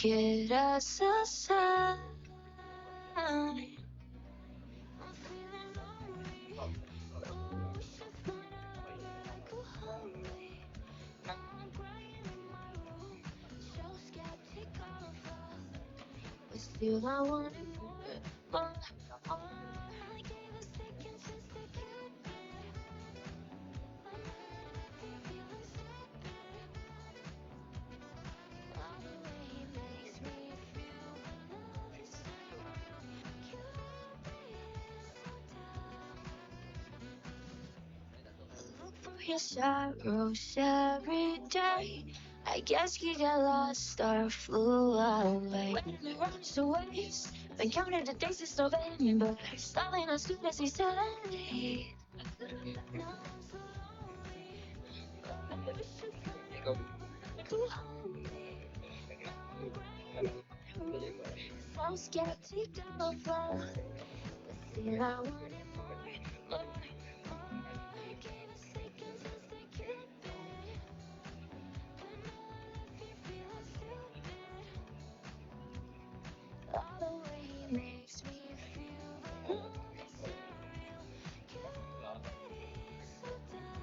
kira selesai. Still I wanted more. I gave a second chance to get there. Feeling stupid. All the way he makes me feel love is so real. Cupid is so dumb. I look for your sorrows every day. I guess he got lost or flew away. When it runs to waste, been counting the days it's November. Stalling as soon as he said it. So skeptical of love, but still I wanted more. I gave a second chance to get there. All the way he makes me feel the love is so real. Cupid is so dumb.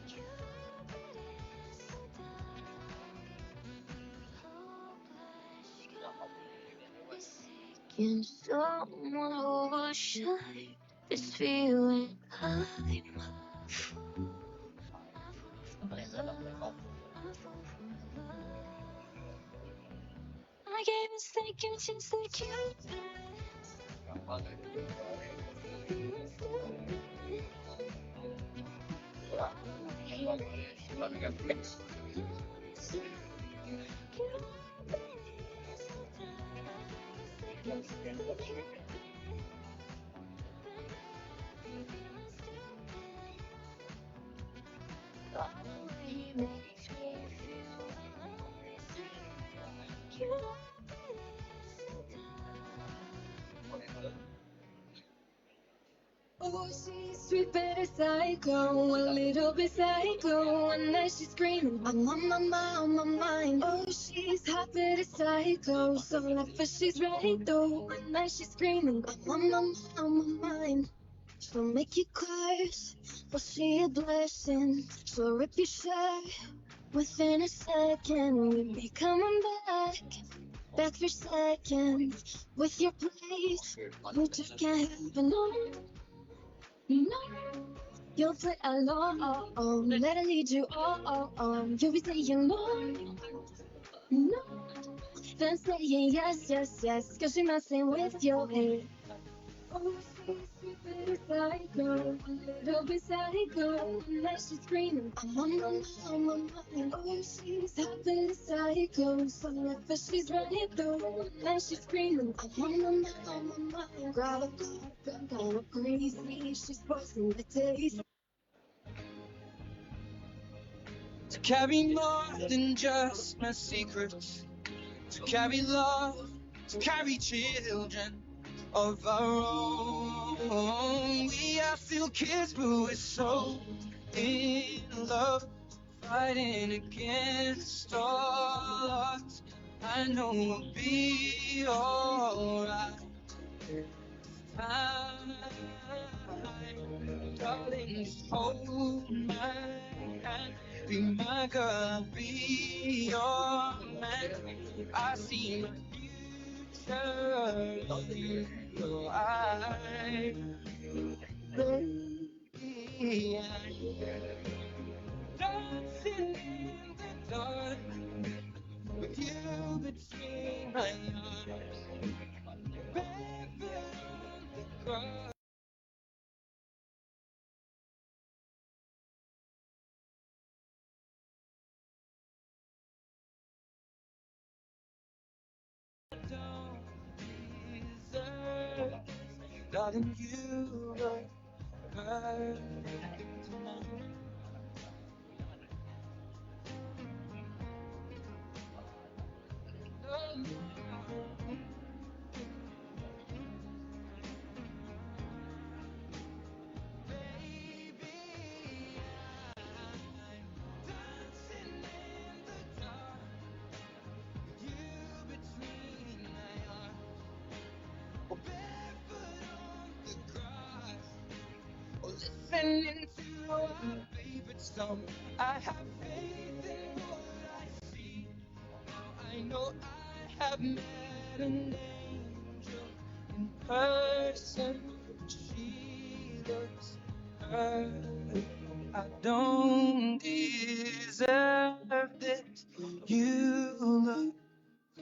Cupid is so dumb. Hopeless guy is seeking someone who will shine this feeling. I'm a fool. I fall for my love. I fall for my love. I gave a second chance to Cupid. Oh, she's sweet but a psycho, a little bit psycho. And then she's screaming, I'm on my mind, on my mind. Oh, she's hot but a psycho, so left but she's right though. And then she's screaming, I'm on my mind, on my mind. She'll make you curse, will she a blessing? She'll rip your shirt within a second. We'll be coming back for seconds. With your place, you just can't help it, no. No, you'll play along, let her lead you on. You'll be saying no, then saying yes, yes, yes, cause you're messing with your head. Oh, she's sweet but a psycho, a little bit psycho. And then she's screaming, I'm on my mind, on my mind. Oh, she's hot but a psycho, so left but she's right though. And then she's screaming, I'm on my mind, on my mind. Grab a cup, go crazy, she's busting the taste. To carry more than just my secrets, to carry love, to carry children of our own. We are still kids, but we're so in love, fighting against all odds. I know we'll be alright. Darling, just hold my hand. Be my girl, be your man. I see my future in your eyes. Baby, dancing in the dark with you between my arms. Baby, on the ground. Don't deserve this. Darling, you look perfect tonight. moving into our favorite song. I have faith in what I see. Now I know I have met an angel in person. She looks perfect. I don't deserve it. You look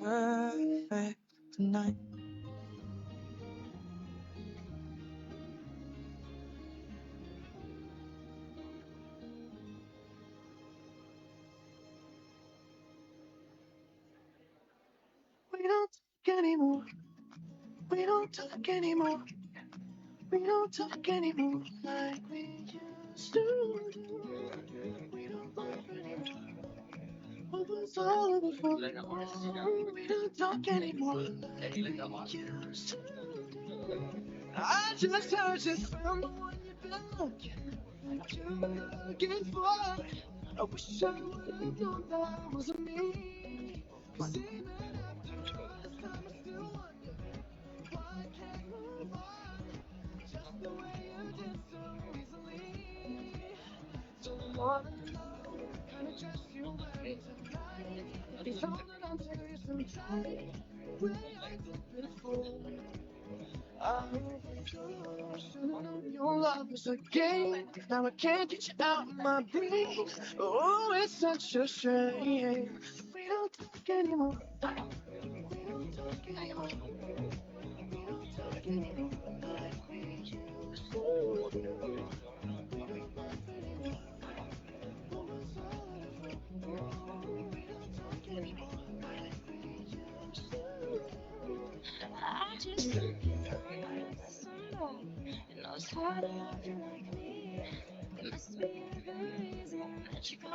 perfect tonight. We don't talk anymore. We don't talk anymore. We don't talk anymore like we used to do. We don't laugh anymore. What was all before? We don't talk anymore like we used to do. I just heard you found the one you've been looking for. I wish I would have known that wasn't me. Seeming after all this time, I still wonder why I can't move on. Just the way you did so easily. Don't wanna know what kind of dress you wearing tonight. I'll be holding on to you so tight. Way I did before. I should've known your love was a game. Now I can't get you out of my brain. Oh, it's such a shame. We don't talk anymore. We don't talk anymore. We don't talk anymore like we used to do. We don't laugh anymore. What was all of it for? We don't talk anymore like we used to do. I just can't get past somebody who knows how to love you like me. There must be every reason that you go.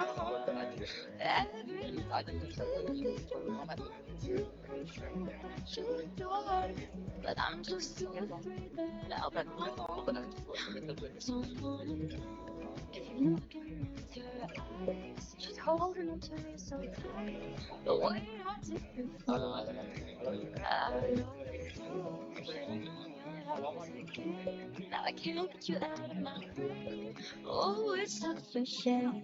Every night you think you're not to control at your door. But I'm just too afraid that I'll be wrong. Don't wanna know if you're looking into her eyes. She's holding on to you so tight. The way I did before. I know before. Should've known your love was a game. Now I can't get you out of my brain. Oh, it's such a shame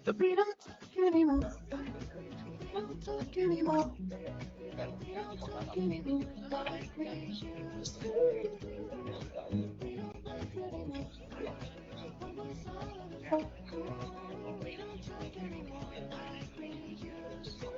that we don't talk anymore. We don't talk anymore. We don't talk anymore like we used to. We don't laugh anymore. What was all of it for? We don't talk anymore like we used to.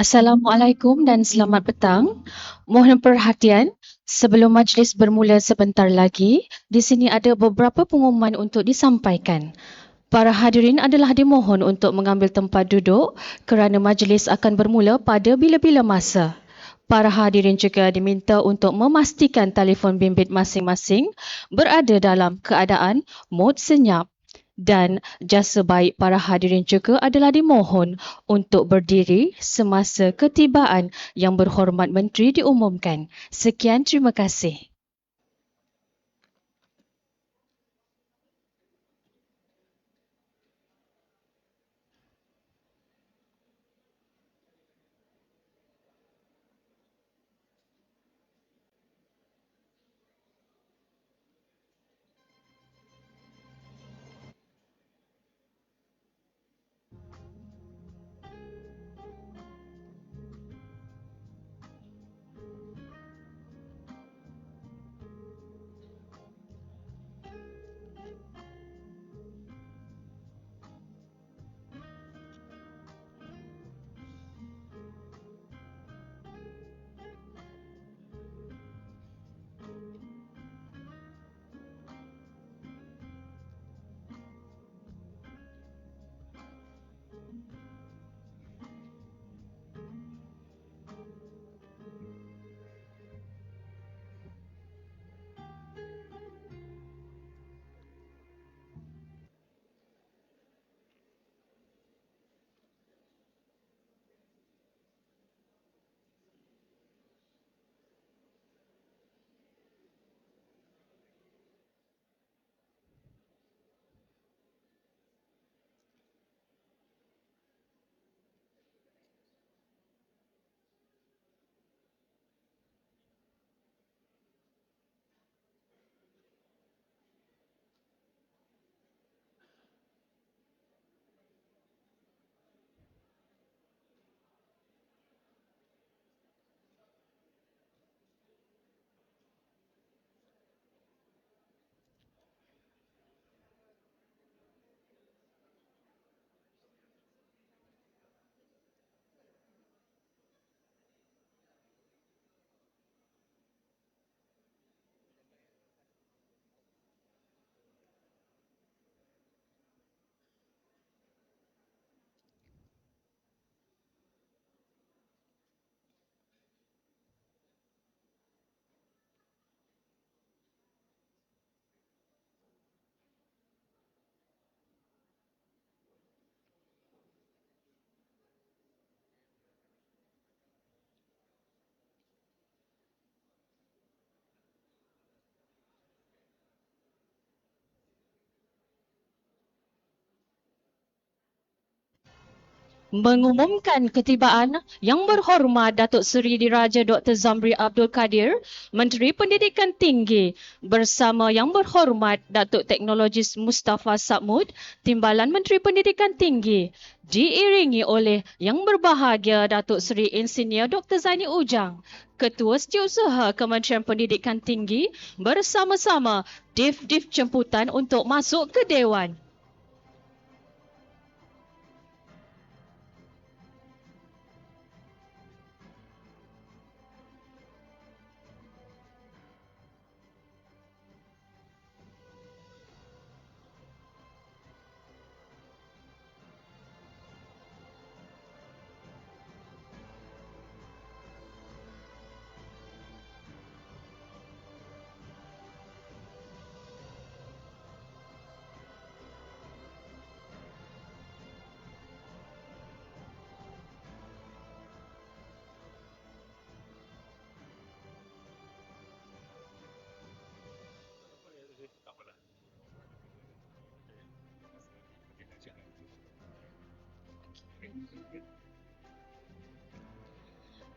Assalamualaikum dan selamat petang. Mohon perhatian, sebelum majlis bermula sebentar lagi, di sini ada beberapa pengumuman untuk disampaikan. Para hadirin adalah dimohon untuk mengambil tempat duduk kerana majlis akan bermula pada bila-bila masa. Para hadirin juga diminta untuk memastikan telefon bimbit masing-masing berada dalam keadaan mod senyap. Dan jasa baik para hadirin juga adalah dimohon untuk berdiri semasa ketibaan Yang Berhormat Menteri diumumkan. Sekian, terima kasih. Mengumumkan ketibaan Yang Berhormat Datuk Seri Diraja Dr. Zambry Abdul Kadir, Menteri Pendidikan Tinggi bersama Yang Berhormat Datuk Teknologis Mustafa Sabmud, Timbalan Menteri Pendidikan Tinggi, diiringi oleh Yang Berbahagia Datuk Seri Insinyur Dr. Zaini Ujang, Ketua Setiausaha Kementerian Pendidikan Tinggi bersama-sama div-div jemputan untuk masuk ke Dewan.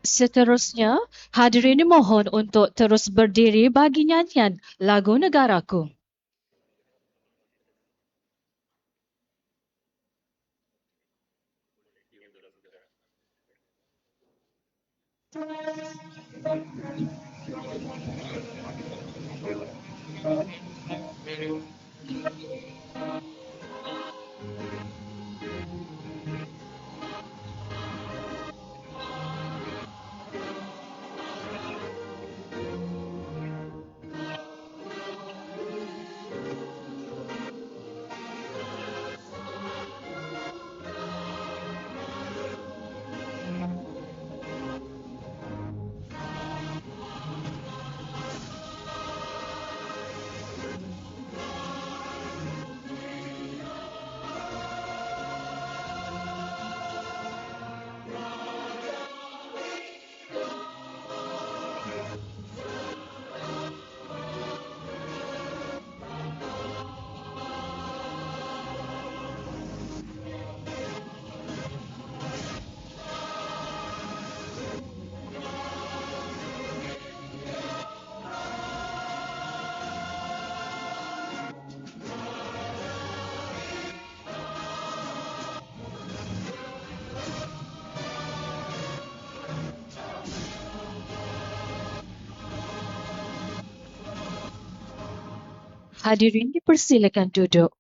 Seterusnya, hadirin dimohon untuk terus berdiri bagi nyanyian lagu negaraku. Hadirin dipersilakan duduk.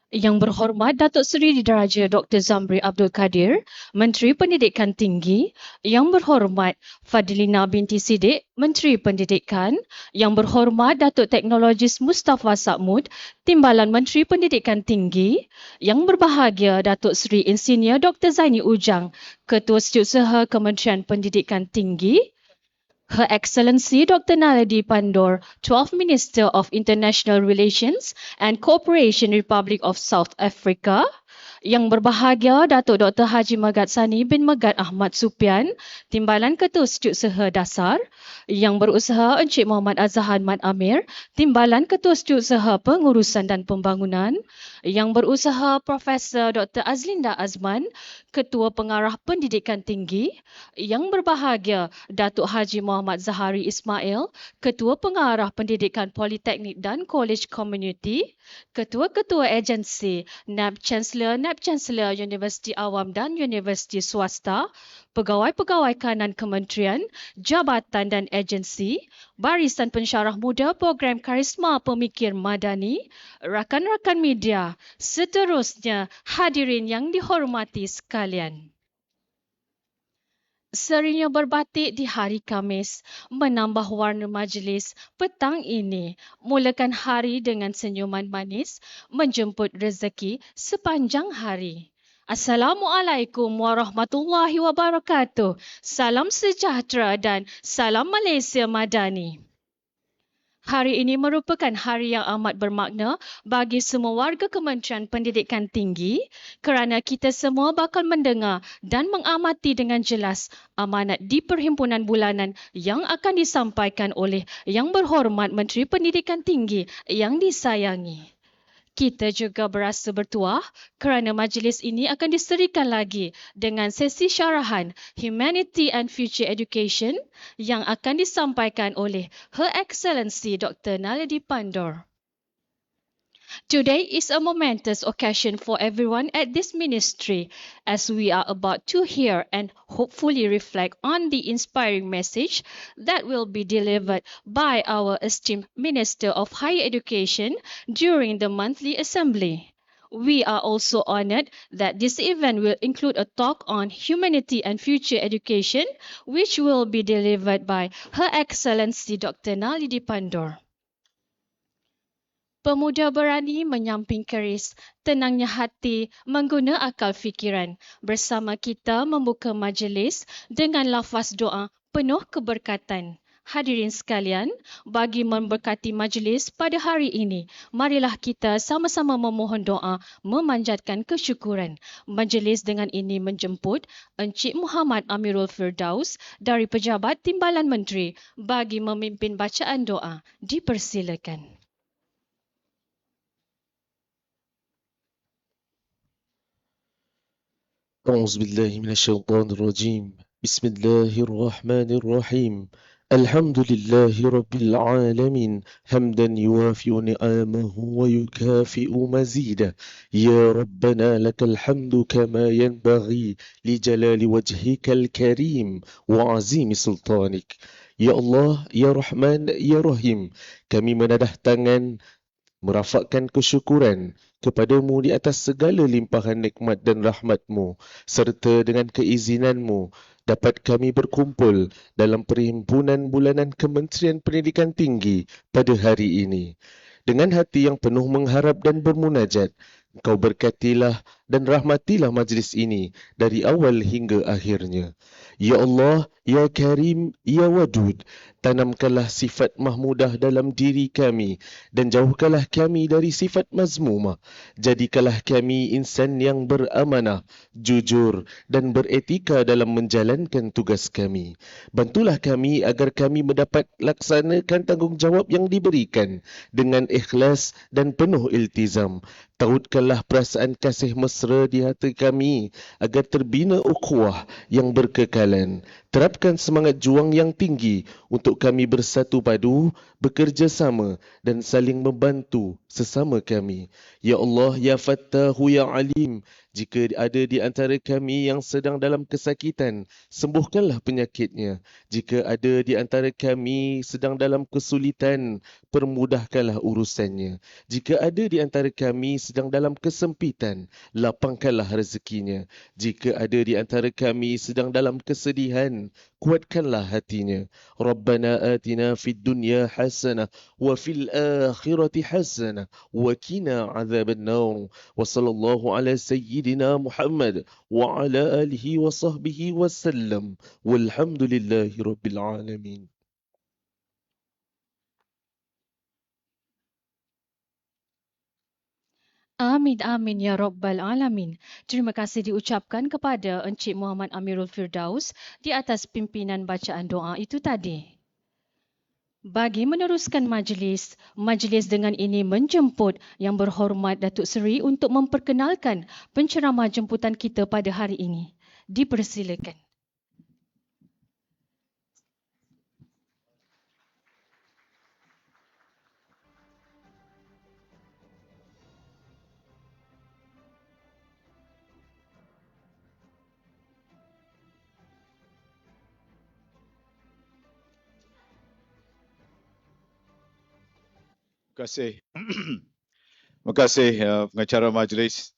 Yang berhormat Dato Seri Diraja Dr. Zambry Abdul Kadir, Menteri Pendidikan Tinggi. Yang berhormat Fadlina binti Siddiq, Menteri Pendidikan. Yang berhormat Datuk Teknologis Mustafa Sakmud, Timbalan Menteri Pendidikan Tinggi. Yang berbahagia Datuk Seri Insinyur Dr. Zaini Ujang, Ketua Setiausaha Kementerian Pendidikan Tinggi. Her Excellency Dr. Naledi Pandor, 12th Minister of International Relations and Cooperation Republic of South Africa. Yang berbahagia Datuk Dr. Haji Megat Sani bin Megat Ahmad Supian, Timbalan Ketua Setiausaha Dasar. Yang berusaha Encik Muhammad Azhan Mat Amir, Timbalan Ketua Setiausaha Pengurusan dan Pembangunan. Yang berusaha Profesor Dr. Azlinda Azman, Ketua Pengarah Pendidikan Tinggi. Yang berbahagia Datuk Haji Muhammad Zahari Ismail, Ketua Pengarah Pendidikan Politeknik dan Kolej Komuniti. Ketua-ketua agensi, NAB Chancellor Universiti Awam dan Universiti Swasta, pegawai-pegawai kanan kementerian, jabatan dan agensi, barisan pensyarah muda program Karisma Pemikir Madani, rakan-rakan media, seterusnya hadirin yang dihormati sekalian. Serinya berbatik di hari Khamis menambah warna majlis petang ini. Mulakan hari dengan senyuman manis, menjemput rezeki sepanjang hari. Assalamualaikum warahmatullahi wabarakatuh. Salam sejahtera dan salam Malaysia Madani. Hari ini merupakan hari yang amat bermakna bagi semua warga Kementerian Pendidikan Tinggi kerana kita semua bakal mendengar dan mengamati dengan jelas amanat di Perhimpunan Bulanan yang akan disampaikan oleh Yang Berhormat Menteri Pendidikan Tinggi yang disayangi. Kita juga berasa bertuah kerana majlis ini akan diserikan lagi dengan sesi syarahan Humanity and Future Education yang akan disampaikan oleh Her Excellency Dr. Naledi Pandor. Today is a momentous occasion for everyone at this ministry as we are about to hear and hopefully reflect on the inspiring message that will be delivered by our esteemed Minister of Higher Education during the monthly assembly. We are also honored that this event will include a talk on humanity and future education which will be delivered by Her Excellency Dr. Naledi Pandor. Pemuda berani menyamping keris, tenangnya hati mengguna akal fikiran. Bersama kita membuka majlis dengan lafaz doa penuh keberkatan. Hadirin sekalian, bagi memberkati majlis pada hari ini, marilah kita sama-sama memohon doa memanjatkan kesyukuran. Majlis dengan ini menjemput Encik Muhammad Amirul Firdaus dari Pejabat Timbalan Menteri bagi memimpin bacaan doa. Dipersilakan. أعوذ بالله من الشيطان الرجيم بسم الله الرحمن الرحيم الحمد لله رب العالمين حمدا يوافي نعمه ويكافئ مزيده يا ربنا لك الحمد كما ينبغي لجلال وجهك الكريم وعظيم سلطانك يا الله يا رحمن يا رحيم kami menadah tangan merafakkan kesyukuran kepadamu di atas segala limpahan nikmat dan rahmatmu serta dengan keizinanmu dapat kami berkumpul dalam Perhimpunan Bulanan Kementerian Pendidikan Tinggi pada hari ini. Dengan hati yang penuh mengharap dan bermunajat, Engkau berkatilah dan rahmatilah majlis ini dari awal hingga akhirnya. Ya Allah, Ya Karim, Ya Wadud, tanamkanlah sifat mahmudah dalam diri kami dan jauhkanlah kami dari sifat mazmumah. Jadikanlah kami insan yang beramanah, jujur dan beretika dalam menjalankan tugas kami. Bantulah kami agar kami mendapat laksanakan tanggungjawab yang diberikan dengan ikhlas dan penuh iltizam. Tautkanlah perasaan kasih mesra di hati kami agar terbina ukhuwah yang berkekalan. Terapkan semangat juang yang tinggi untuk kami bersatu padu, bekerjasama dan saling membantu sesama kami. Ya Allah, Ya Fattahu, Ya Alim, jika ada di antara kami yang sedang dalam kesakitan, sembuhkanlah penyakitnya. Jika ada di antara kami sedang dalam kesulitan, permudahkanlah urusannya. Jika ada di antara kami sedang dalam kesempitan, lapangkanlah rezekinya. Jika ada di antara kami sedang dalam kesedihan, kuatkanlah hatinya. Rabbana atina fid dunya hasanah wa fil akhirati hasanah wa qina adzaban nar. Wa sallallahu ala sayyidina Muhammad wa ala alihi wa sahbihi wa sallam. Walhamdulillahi rabbil alamin. Amin, amin, ya Rabbal Alamin. Terima kasih diucapkan kepada Encik Muhammad Amirul Firdaus di atas pimpinan bacaan doa itu tadi. Bagi meneruskan majlis dengan ini menjemput Yang Berhormat Datuk Seri untuk memperkenalkan penceramah jemputan kita pada hari ini. Dipersilakan. Terima kasih. Terima kasih pengacara majlis.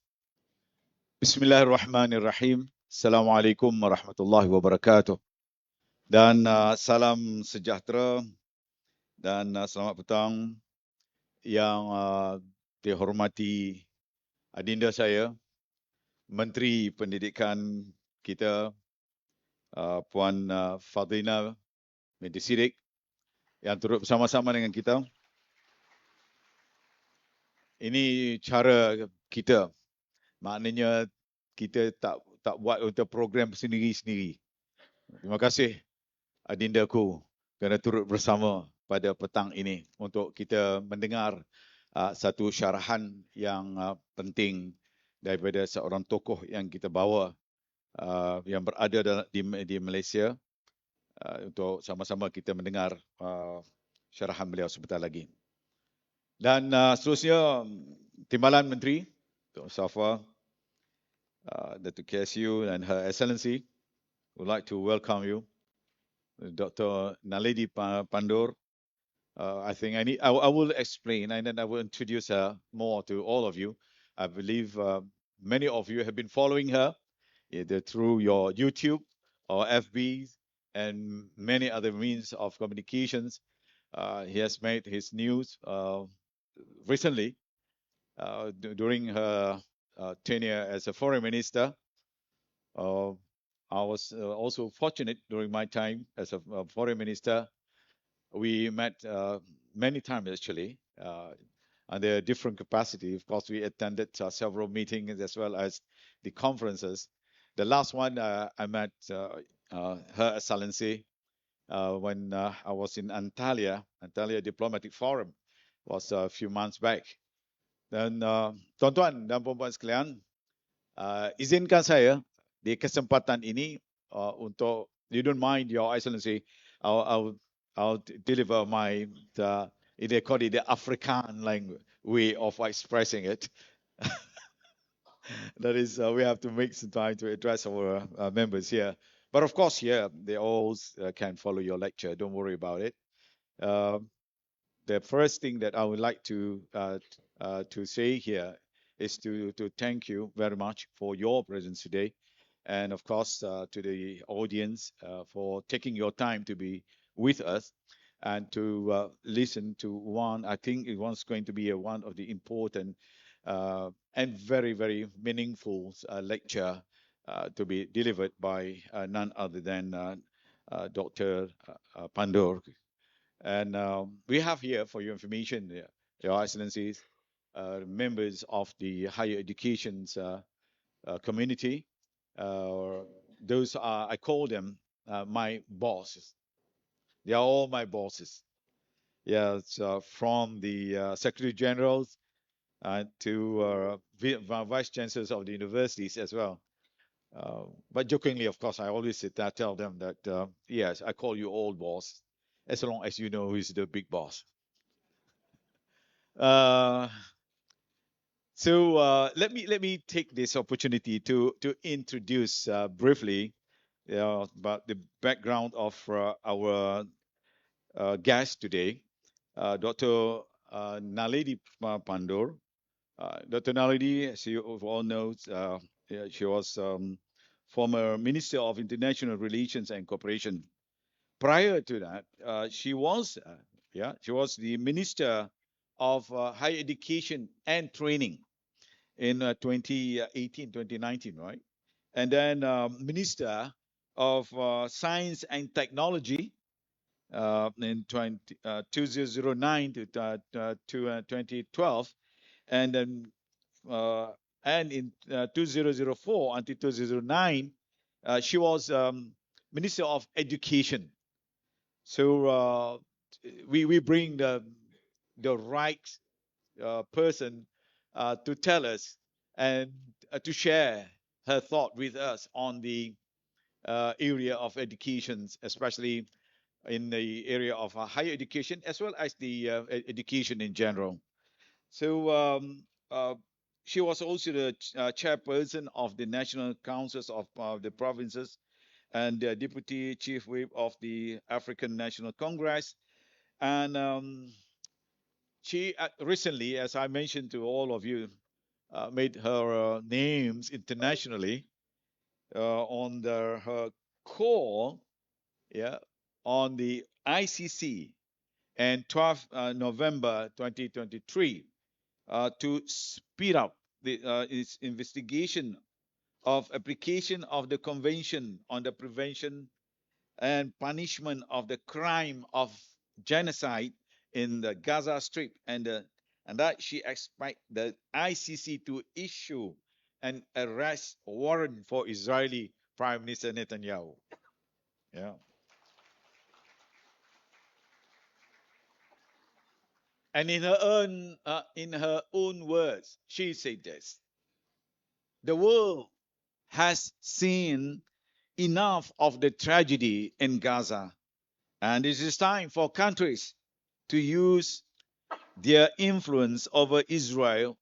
Bismillahirrahmanirrahim. Assalamualaikum warahmatullahi wabarakatuh. Dan salam sejahtera dan selamat petang yang dihormati adinda saya, Menteri Pendidikan kita, Puan Fadlina binti Siddiq yang turut bersama-sama dengan kita. Ini cara kita. Maknanya kita tak buat untuk program sendiri-sendiri. Terima kasih adindaku kerana turut bersama pada petang ini untuk kita mendengar satu syarahan yang penting daripada seorang tokoh yang kita bawa yang berada di Malaysia untuk sama-sama kita mendengar syarahan beliau sebentar lagi. Dan seterusnya, Timbalan Menteri, Dr. Safa, Dato KSU and Her Excellency, would like to welcome you. Dr. Naledi Pandur, I think I will explain and then I will introduce her more to all of you. I believe many of you have been following her either through your YouTube or FB and many other means of communications. He has made his news recently during her tenure as a foreign minister. I was also fortunate during my time as a foreign minister. We met many times actually under a different capacity. Of course, we attended several meetings as well as the conferences. The last one I met Her Excellency when I was in Antalya Diplomatic Forum, was a few months back. Dan tuan-tuan dan puan-puan sekalian, izinkan saya di kesempatan ini untuk, you don't mind, Your Excellency, I'll deliver my they call it the Afrikaan language way of expressing it. That is, we have to make some time to address our members here. But of course, yeah, they all can follow your lecture. Don't worry about it. The first thing that I would like to say here is to thank you very much for your presence today, and of course to the audience for taking your time to be with us and to listen to one. I think it was going to be one of the important and very, very meaningful lecture to be delivered by none other than Dr. Pandur. And we have here, for your information, Your Excellencies, members of the higher education community. Those are, I call them my bosses. They are all my bosses. Yeah, from the Secretary Generals to Vice Chancellors of the universities as well. But jokingly, of course, I always tell them that, yes, I call you old boss, as long as you know who's the big boss. Uh, so let me take this opportunity to introduce briefly about the background of our guest today, Dr. Naledi Pandur. Dr. Naledi, as you all know, yeah, she was former Minister of International Relations and Cooperation. Prior to that, she was the Minister of Higher Education and Training in 2018, 2019, right? And then Minister of Science and Technology in 2009 to 2012, and then and in 2004 until 2009, she was Minister of Education. So we bring the right person to tell us and to share her thought with us on the area of education, especially in the area of higher education as well as the education in general. So she was also the chairperson of the National Councils of the provinces and deputy chief whip of the African National Congress. And she recently, as I mentioned to all of you, made her names internationally on her call, yeah, on the ICC and 12 November 2023 to speed up its investigation of application of the Convention on the Prevention and Punishment of the Crime of Genocide in the Gaza Strip, and that she expect the ICC to issue an arrest warrant for Israeli Prime Minister Netanyahu. Yeah. And in her own words, she said this: the world has seen enough of the tragedy in Gaza, and it is time for countries to use their influence over Israel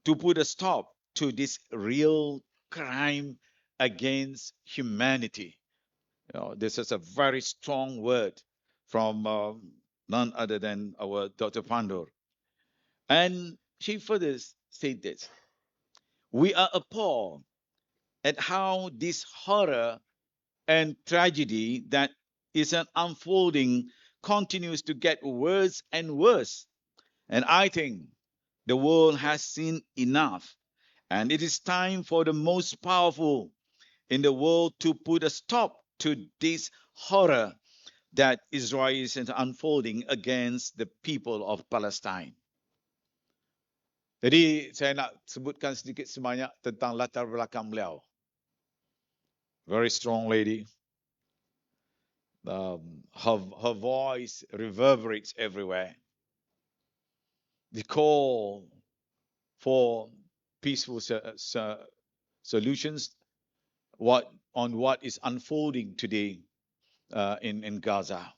to put a stop to this real crime against humanity. This is a very strong word from none other than our Dr. Pandur. And she further said this: we are appalled at how this horror and tragedy that is an unfolding continues to get worse and worse. And I think the world has seen enough. And it is time for the most powerful in the world to put a stop to this horror that Israel is unfolding against the people of Palestine. Jadi saya nak sebutkan sedikit sebanyak tentang latar belakang beliau. Very strong lady. Her voice reverberates everywhere. The call for peaceful solutions on what is unfolding today in Gaza.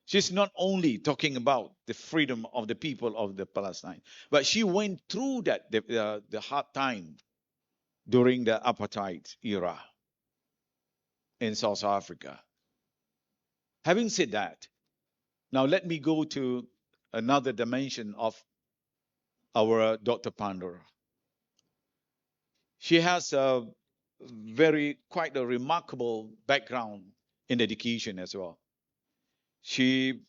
She's not only talking about the freedom of the people of the Palestine, but she went through that the hard time during the apartheid era in South Africa. Having said that, now let me go to another dimension of our Dr. Pandur. She has quite a remarkable background in education as well. She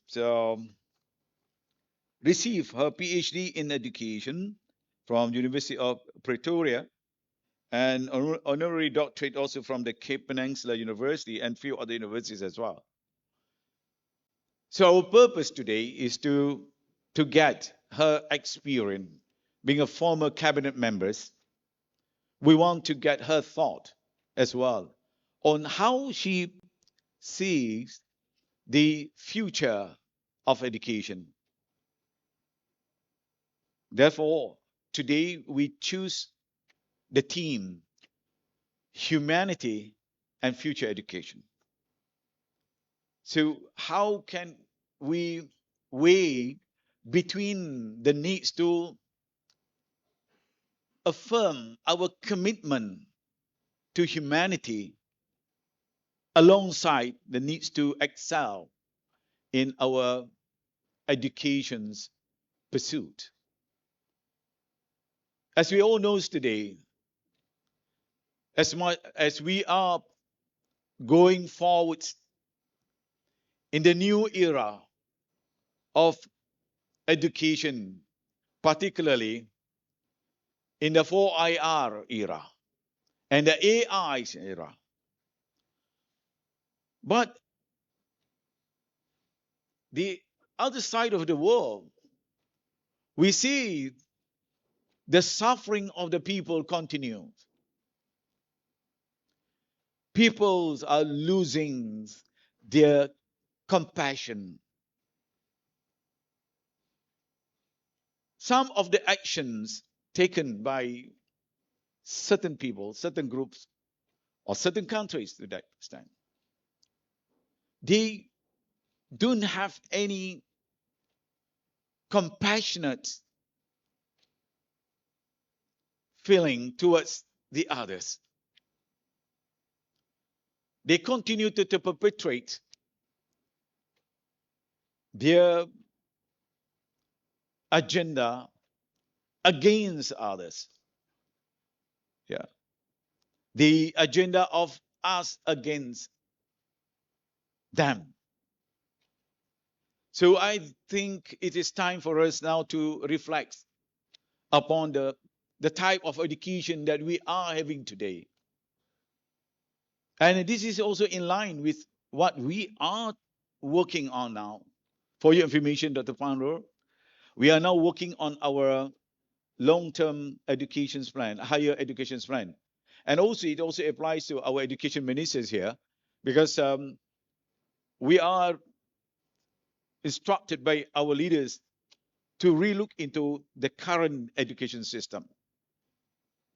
received her PhD in education from University of Pretoria and honorary doctorate also from the Cape Peninsula University and few other universities as well. So our purpose today is to get her experience being a former cabinet member. We want to get her thought as well on how she sees the future of education. Therefore, today we choose the theme humanity, and future education. So how can we weigh between the needs to affirm our commitment to humanity alongside the needs to excel in our education's pursuit? As we all know today, as much as we are going forward in the new era of education, particularly in the 4IR era and the AI era. But the other side of the world, we see the suffering of the people continues. Peoples are losing their compassion. Some of the actions taken by certain people, certain groups, or certain countries to that extent, they don't have any compassionate feeling towards the others. They continue to perpetrate their agenda against others. Yeah. The agenda of us against them. So I think it is time for us now to reflect upon the type of education that we are having today. And this is also in line with what we are working on now. For your information, Dr. Pandor, we are now working on our long-term education plan, higher education plan. And also, it also applies to our education ministers here, because we are instructed by our leaders to relook into the current education system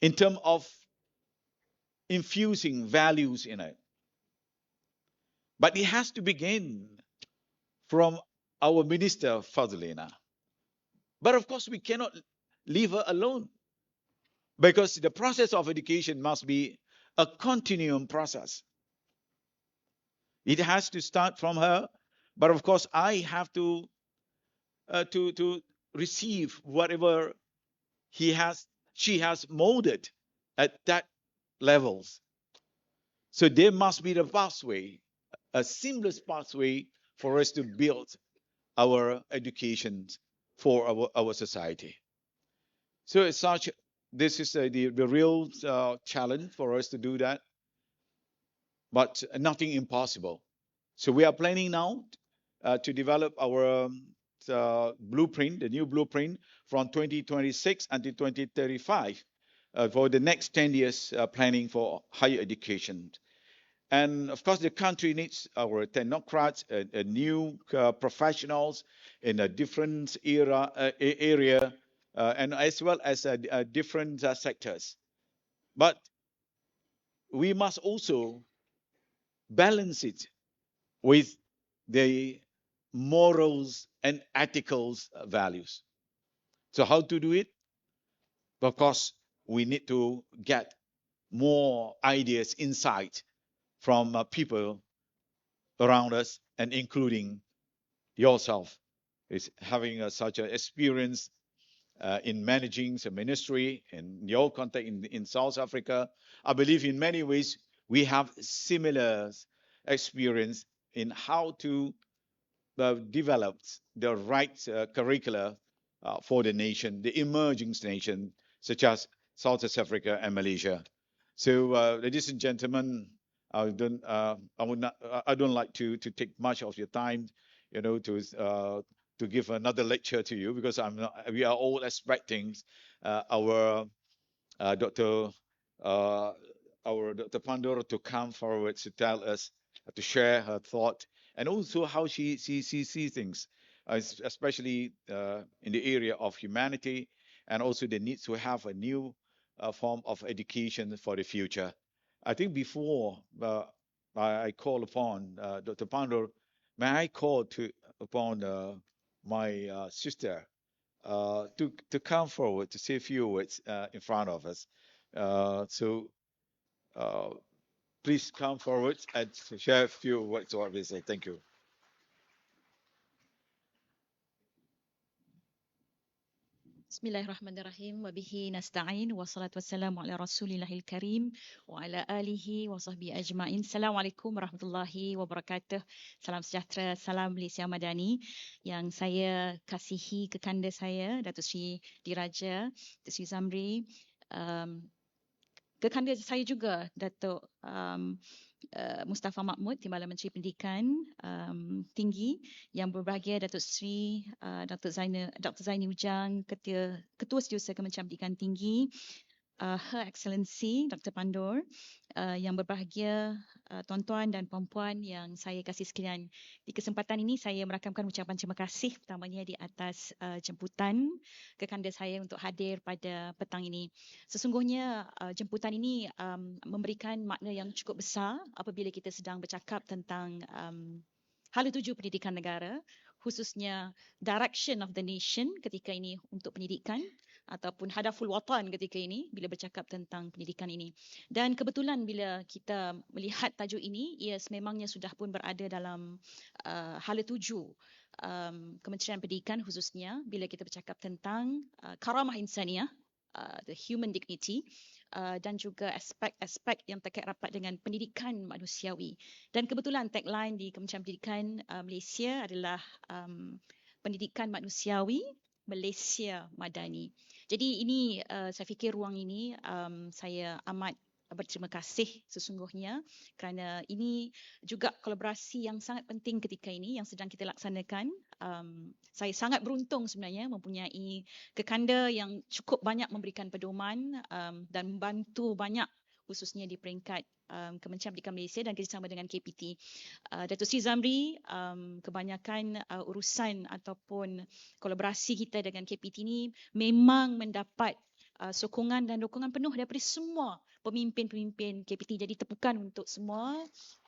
in terms of infusing values in it. But it has to begin from our minister, Fazlina. But of course, we cannot leave her alone, because the process of education must be a continuum process. It has to start from her, but of course, I have to receive whatever she has molded at that levels. So there must be the pathway, a seamless pathway for us to build our education for our society. So as such, this is the real challenge for us to do that, but nothing impossible. So we are planning now to develop our blueprint, the new blueprint from 2026 until 2035 for the next 10 years planning for higher education. And of course, the country needs our technocrats, new professionals in a different area, and as well as different sectors. But we must also balance it with the morals and ethical values. So how to do it? Of course, we need to get more ideas, insight from people around us, and including yourself, is having such an experience in managing the ministry in your context in South Africa. I believe in many ways we have similar experience in how to develop the right curricula for the nation, the emerging nation, such as South Africa and Malaysia. So, ladies and gentlemen, I don't like to take much of your time, to give another lecture to you, because we are all expecting our Dr. Uh, our Dr. Pandora to come forward to tell us, to share her thought, and also how she sees things, especially in the area of humanity, and also the need to have a new form of education for the future. I think before I call upon Dr. Pandor, may I call upon my sister to come forward to say a few words in front of us. So please come forward and share a few words what we say. Thank you. Bismillahirrahmanirrahim. Wabihi nasta'in. Wassalatu wassalamu ala rasulillahil karim. Wa ala alihi wa sahbihi ajma'in. Assalamualaikum warahmatullahi wabarakatuh. Salam sejahtera, salam Malaysia Madani. Yang saya kasihi kekanda saya, Dato Seri Diraja, Dato Seri Zambry. Kekanda saya juga, Dato Mustafa Mahmud, Timbalan Menteri Pendidikan Tinggi, yang berbahagia Dato Seri Dr. Zaini Ujang, Ketua Setiausaha Kementerian Pendidikan Tinggi, Her Excellency Dr. Pandor, yang berbahagia tuan-tuan dan puan-puan yang saya kasih sekalian. Di kesempatan ini saya merakamkan ucapan terima kasih pertamanya di atas jemputan kekanda saya untuk hadir pada petang ini. Sesungguhnya jemputan ini memberikan makna yang cukup besar apabila kita sedang bercakap tentang hala tuju pendidikan negara, khususnya direction of the nation ketika ini untuk pendidikan, ataupun hadaful watan ketika ini bila bercakap tentang pendidikan ini. Dan kebetulan bila kita melihat tajuk ini, ia sememangnya sudah pun berada dalam hala tuju Kementerian Pendidikan, khususnya bila kita bercakap tentang karamah insaniah, the human dignity, dan juga aspek-aspek yang terkait rapat dengan pendidikan manusiawi. Dan kebetulan tagline di Kementerian Pendidikan Malaysia adalah pendidikan manusiawi, Malaysia Madani. Jadi ini saya fikir ruang ini saya amat berterima kasih sesungguhnya kerana ini juga kolaborasi yang sangat penting ketika ini yang sedang kita laksanakan. Saya sangat beruntung sebenarnya mempunyai kekanda yang cukup banyak memberikan pedoman dan membantu banyak khususnya di peringkat Kementerian Pendidikan Malaysia dan kerjasama dengan KPT. Dato Seri Zambry, kebanyakan urusan ataupun kolaborasi kita dengan KPT ini memang mendapat sokongan dan dukungan penuh daripada semua pemimpin-pemimpin KPT. Jadi tepukan untuk semua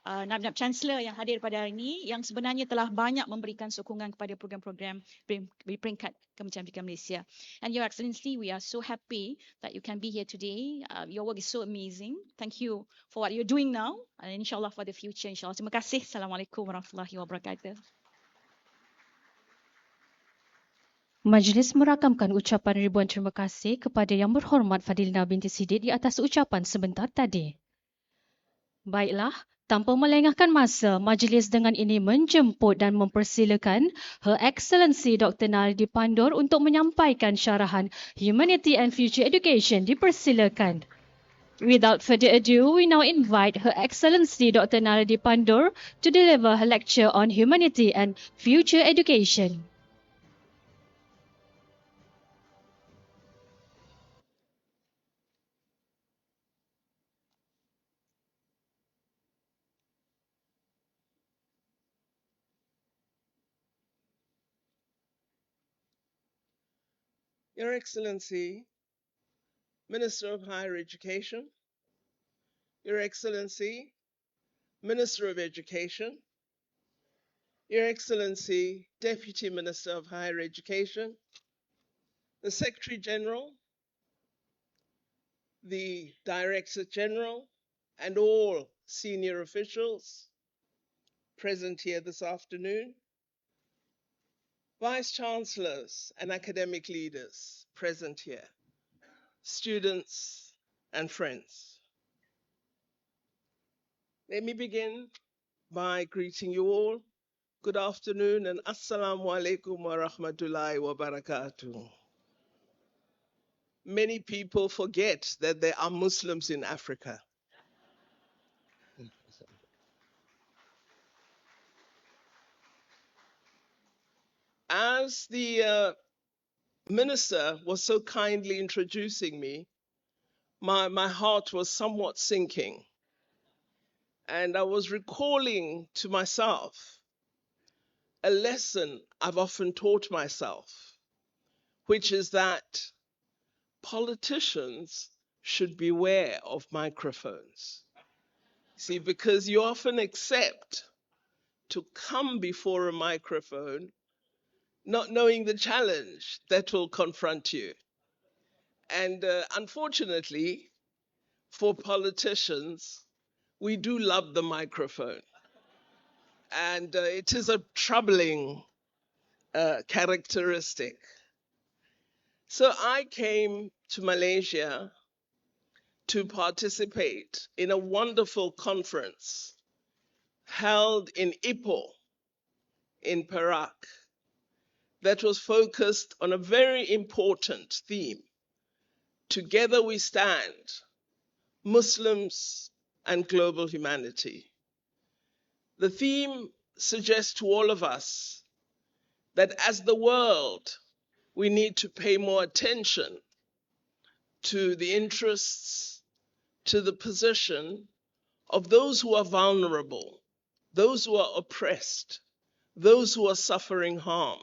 Nab-Nab Chancellor yang hadir pada hari ini yang sebenarnya telah banyak memberikan sokongan kepada program-program di peringkat Kementerian Pendidikan Malaysia. And Your Excellency, we are so happy that you can be here today. Your work is so amazing. Thank you for what you're doing now and insyaAllah for the future. InsyaAllah. Terima kasih. Assalamualaikum warahmatullahi wabarakatuh. Majlis merakamkan ucapan ribuan terima kasih kepada Yang Berhormat Fadilina binti Siddiq di atas ucapan sebentar tadi. Baiklah, tanpa melengahkan masa, majlis dengan ini menjemput dan mempersilakan Her Excellency Dr. Nardi Pandor untuk menyampaikan syarahan Humanity and Future Education. Dipersilakan. Without further ado, we now invite Her Excellency Dr. Nardi Pandor to deliver her lecture on Humanity and Future Education. Your Excellency, Minister of Higher Education, Your Excellency, Minister of Education, Your Excellency, Deputy Minister of Higher Education, the Secretary General, the Director General, and all senior officials present here this afternoon, Vice Chancellors and academic leaders present here, students and friends. Let me begin by greeting you all. Good afternoon and Assalamu alaikum wa rahmatullahi wa barakatuh. Many people forget that there are Muslims in Africa. As the minister was so kindly introducing me, my heart was somewhat sinking. And I was recalling to myself a lesson I've often taught myself, which is that politicians should beware of microphones. See, because you often accept to come before a microphone not knowing the challenge that will confront you. And unfortunately, for politicians, we do love the microphone. And it is a troubling characteristic. So I came to Malaysia to participate in a wonderful conference held in Ipoh in Perak that was focused on a very important theme. Together we stand, Muslims and global humanity. The theme suggests to all of us that as the world, we need to pay more attention to the interests, to the position of those who are vulnerable, those who are oppressed, those who are suffering harm,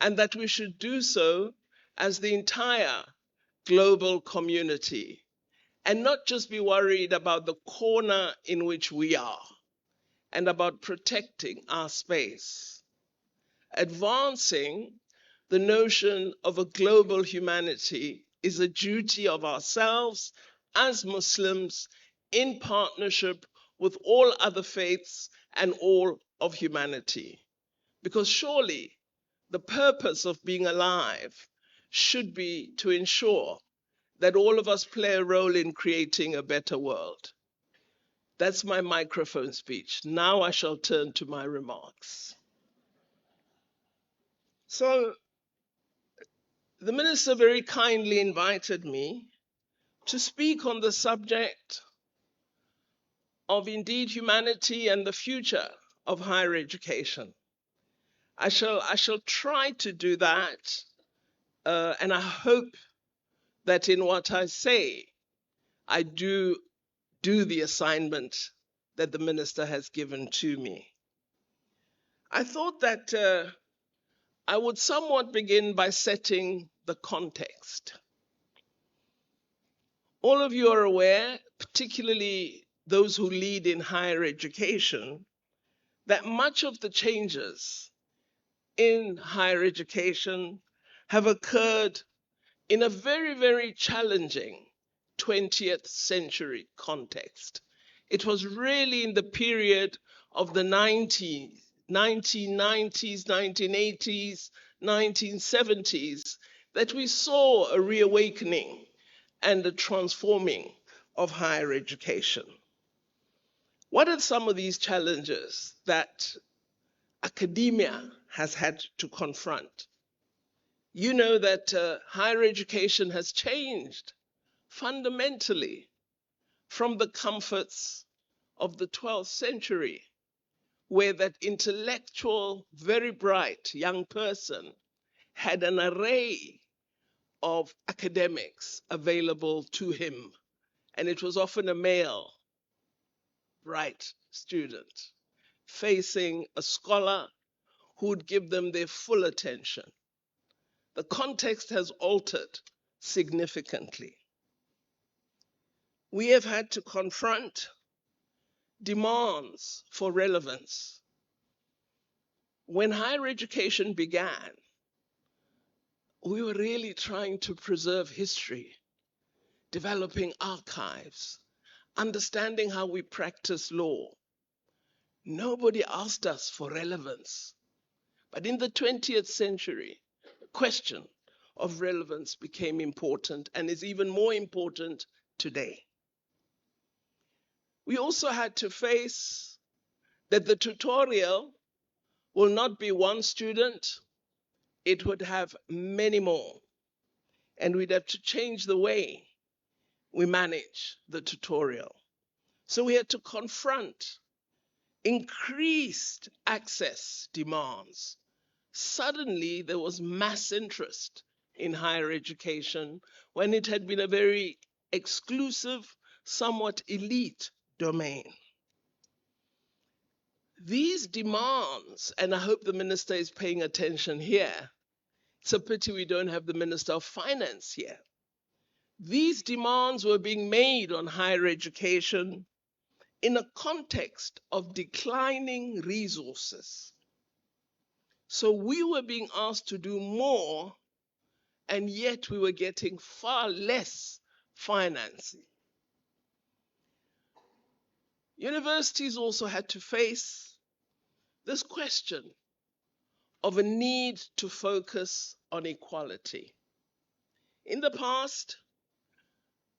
and that we should do so as the entire global community and not just be worried about the corner in which we are and about protecting our space. Advancing the notion of a global humanity is a duty of ourselves as Muslims in partnership with all other faiths and all of humanity. Because surely the purpose of being alive should be to ensure that all of us play a role in creating a better world. That's my microphone speech. Now I shall turn to my remarks. So the minister very kindly invited me to speak on the subject of indeed humanity and the future of higher education. I shall try to do that, and I hope that in what I say, I do the assignment that the minister has given to me. I thought that I would somewhat begin by setting the context. All of you are aware, particularly those who lead in higher education, that much of the changes in higher education have occurred in a very, very challenging 20th century context. It was really in the period of the 1990s, 1980s, 1970s that we saw a reawakening and a transforming of higher education. What are some of these challenges that academia has had to confront? You know that higher education has changed fundamentally from the comforts of the 12th century, where that intellectual, very bright young person had an array of academics available to him. And it was often a male, bright student facing a scholar who would give them their full attention. The context has altered significantly. We have had to confront demands for relevance. When higher education began, we were really trying to preserve history, developing archives, understanding how we practice law. Nobody asked us for relevance. But in the 20th century, the question of relevance became important and is even more important today. We also had to face that the tutorial will not be one student, it would have many more. And we'd have to change the way we manage the tutorial. So we had to confront increased access demands. Suddenly, there was mass interest in higher education when it had been a very exclusive, somewhat elite domain. These demands, and I hope the minister is paying attention here. It's a pity we don't have the Minister of Finance here. These demands were being made on higher education in a context of declining resources. So we were being asked to do more, and yet we were getting far less financing. Universities also had to face this question of a need to focus on equality. In the past,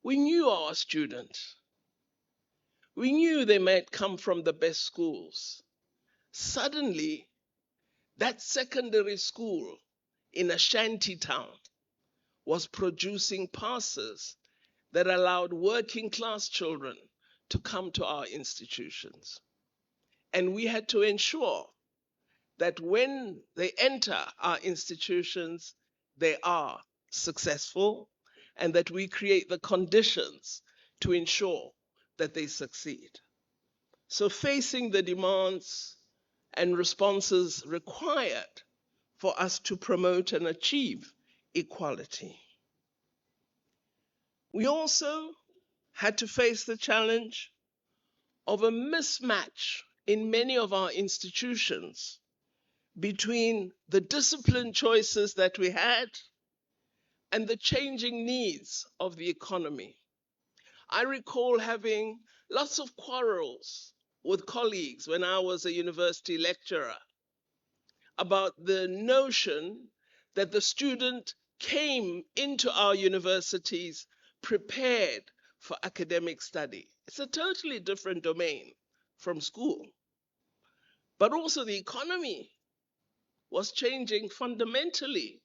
we knew our students. We knew they might come from the best schools. Suddenly, that secondary school in a shanty town was producing passes that allowed working class children to come to our institutions. And we had to ensure that when they enter our institutions, they are successful, and that we create the conditions to ensure that they succeed. So facing the demands and responses required for us to promote and achieve equality. We also had to face the challenge of a mismatch in many of our institutions between the discipline choices that we had and the changing needs of the economy. I recall having lots of quarrels with colleagues when I was a university lecturer about the notion that the student came into our universities prepared for academic study. It's a totally different domain from school. But also the economy was changing fundamentally.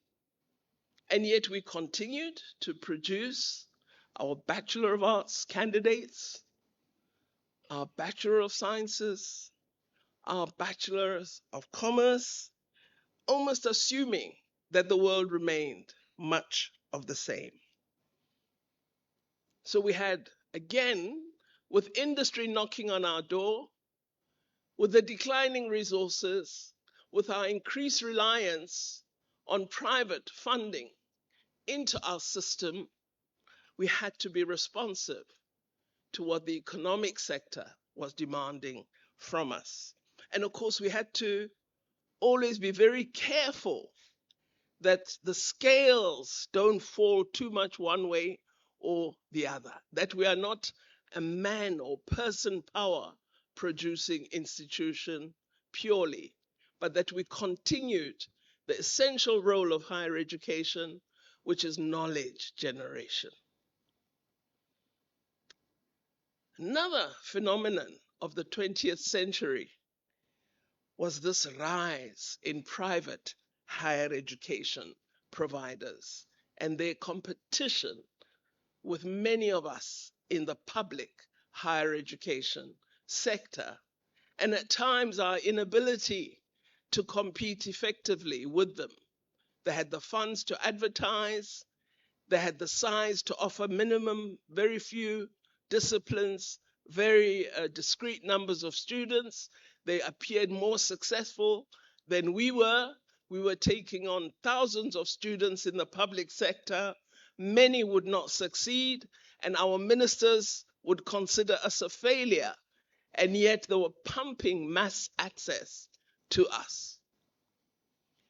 And yet we continued to produce our Bachelor of Arts candidates, our Bachelor of Sciences, our Bachelors of Commerce, almost assuming that the world remained much of the same. So we had, again, with industry knocking on our door, with the declining resources, with our increased reliance on private funding into our system, we had to be responsive to what the economic sector was demanding from us. And of course, we had to always be very careful that the scales don't fall too much one way or the other, that we are not a man or person power producing institution purely, but that we continued the essential role of higher education, which is knowledge generation. Another phenomenon of the 20th century was this rise in private higher education providers and their competition with many of us in the public higher education sector, and at times our inability to compete effectively with them. They had the funds to advertise, they had the size to offer minimum, very few disciplines, very discrete numbers of students. They appeared more successful than we were. We were taking on thousands of students in the public sector. Many would not succeed, and our ministers would consider us a failure, and yet they were pumping mass access to us.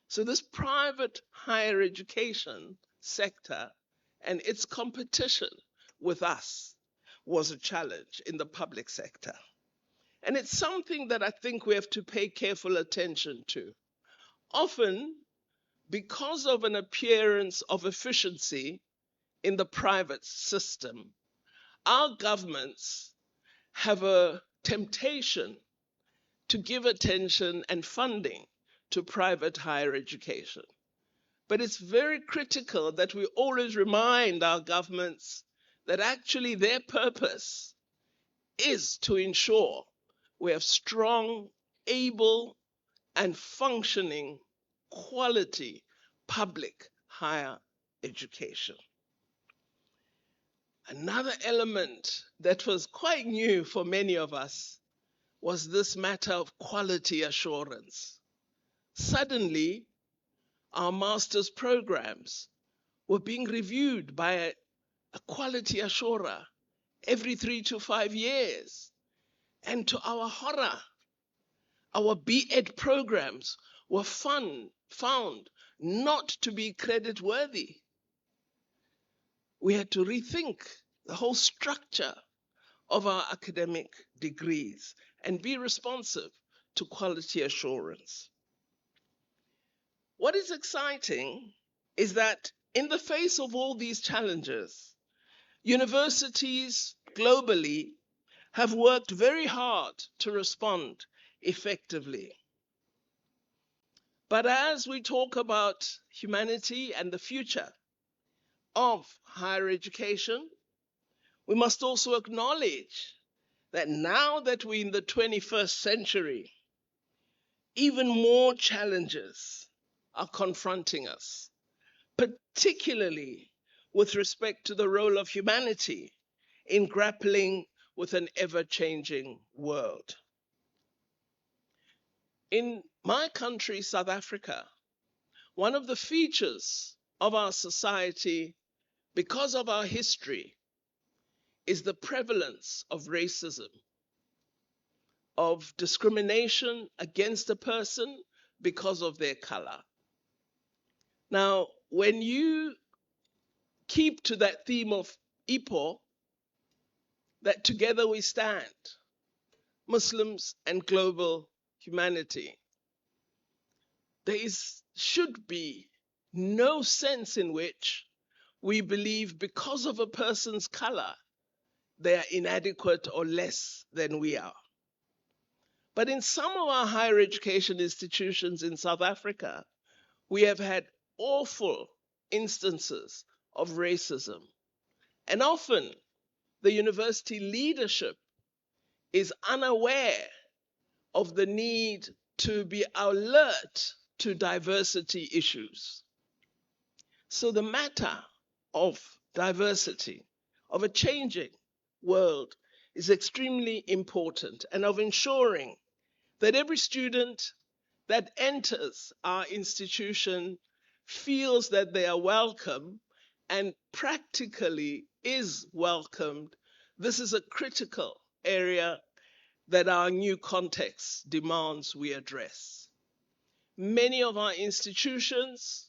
So this private higher education sector and its competition with us was a challenge in the public sector. And it's something that I think we have to pay careful attention to. Often, because of an appearance of efficiency in the private system, our governments have a temptation to give attention and funding to private higher education. But it's very critical that we always remind our governments that actually their purpose is to ensure we have strong, able, and functioning quality public higher education. Another element that was quite new for many of us was this matter of quality assurance. Suddenly, our master's programs were being reviewed by a quality assurer every 3 to 5 years. And to our horror, our B.Ed programs were found not to be credit worthy. We had to rethink the whole structure of our academic degrees and be responsive to quality assurance. What is exciting is that in the face of all these challenges, universities globally have worked very hard to respond effectively. But as we talk about humanity and the future of higher education, we must also acknowledge that now that we're in the 21st century, even more challenges are confronting us, particularly with respect to the role of humanity in grappling with an ever-changing world. In my country, South Africa, one of the features of our society, because of our history, is the prevalence of racism, of discrimination against a person because of their color. Now, when you keep to that theme of Ipo, that together we stand, Muslims and global humanity, there should be no sense in which we believe because of a person's color, they are inadequate or less than we are. But in some of our higher education institutions in South Africa, we have had awful instances of racism. And often the university leadership is unaware of the need to be alert to diversity issues. So the matter of diversity, of a changing world, is extremely important, and of ensuring that every student that enters our institution feels that they are welcome and practically is welcomed. This is a critical area that our new context demands we address. Many of our institutions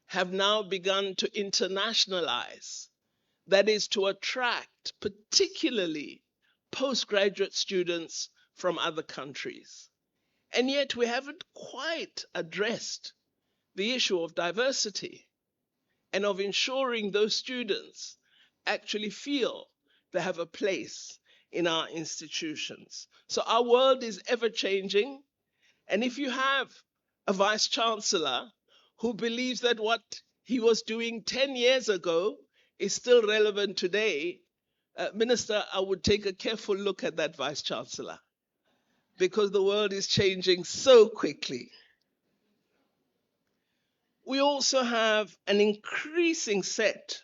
have now begun to internationalize, that is, to attract particularly postgraduate students from other countries. And yet we haven't quite addressed the issue of diversity and of ensuring those students actually feel they have a place in our institutions. So our world is ever changing. And if you have a vice chancellor who believes that what he was doing 10 years ago is still relevant today, Minister, I would take a careful look at that vice chancellor, because the world is changing so quickly. We also have an increasing set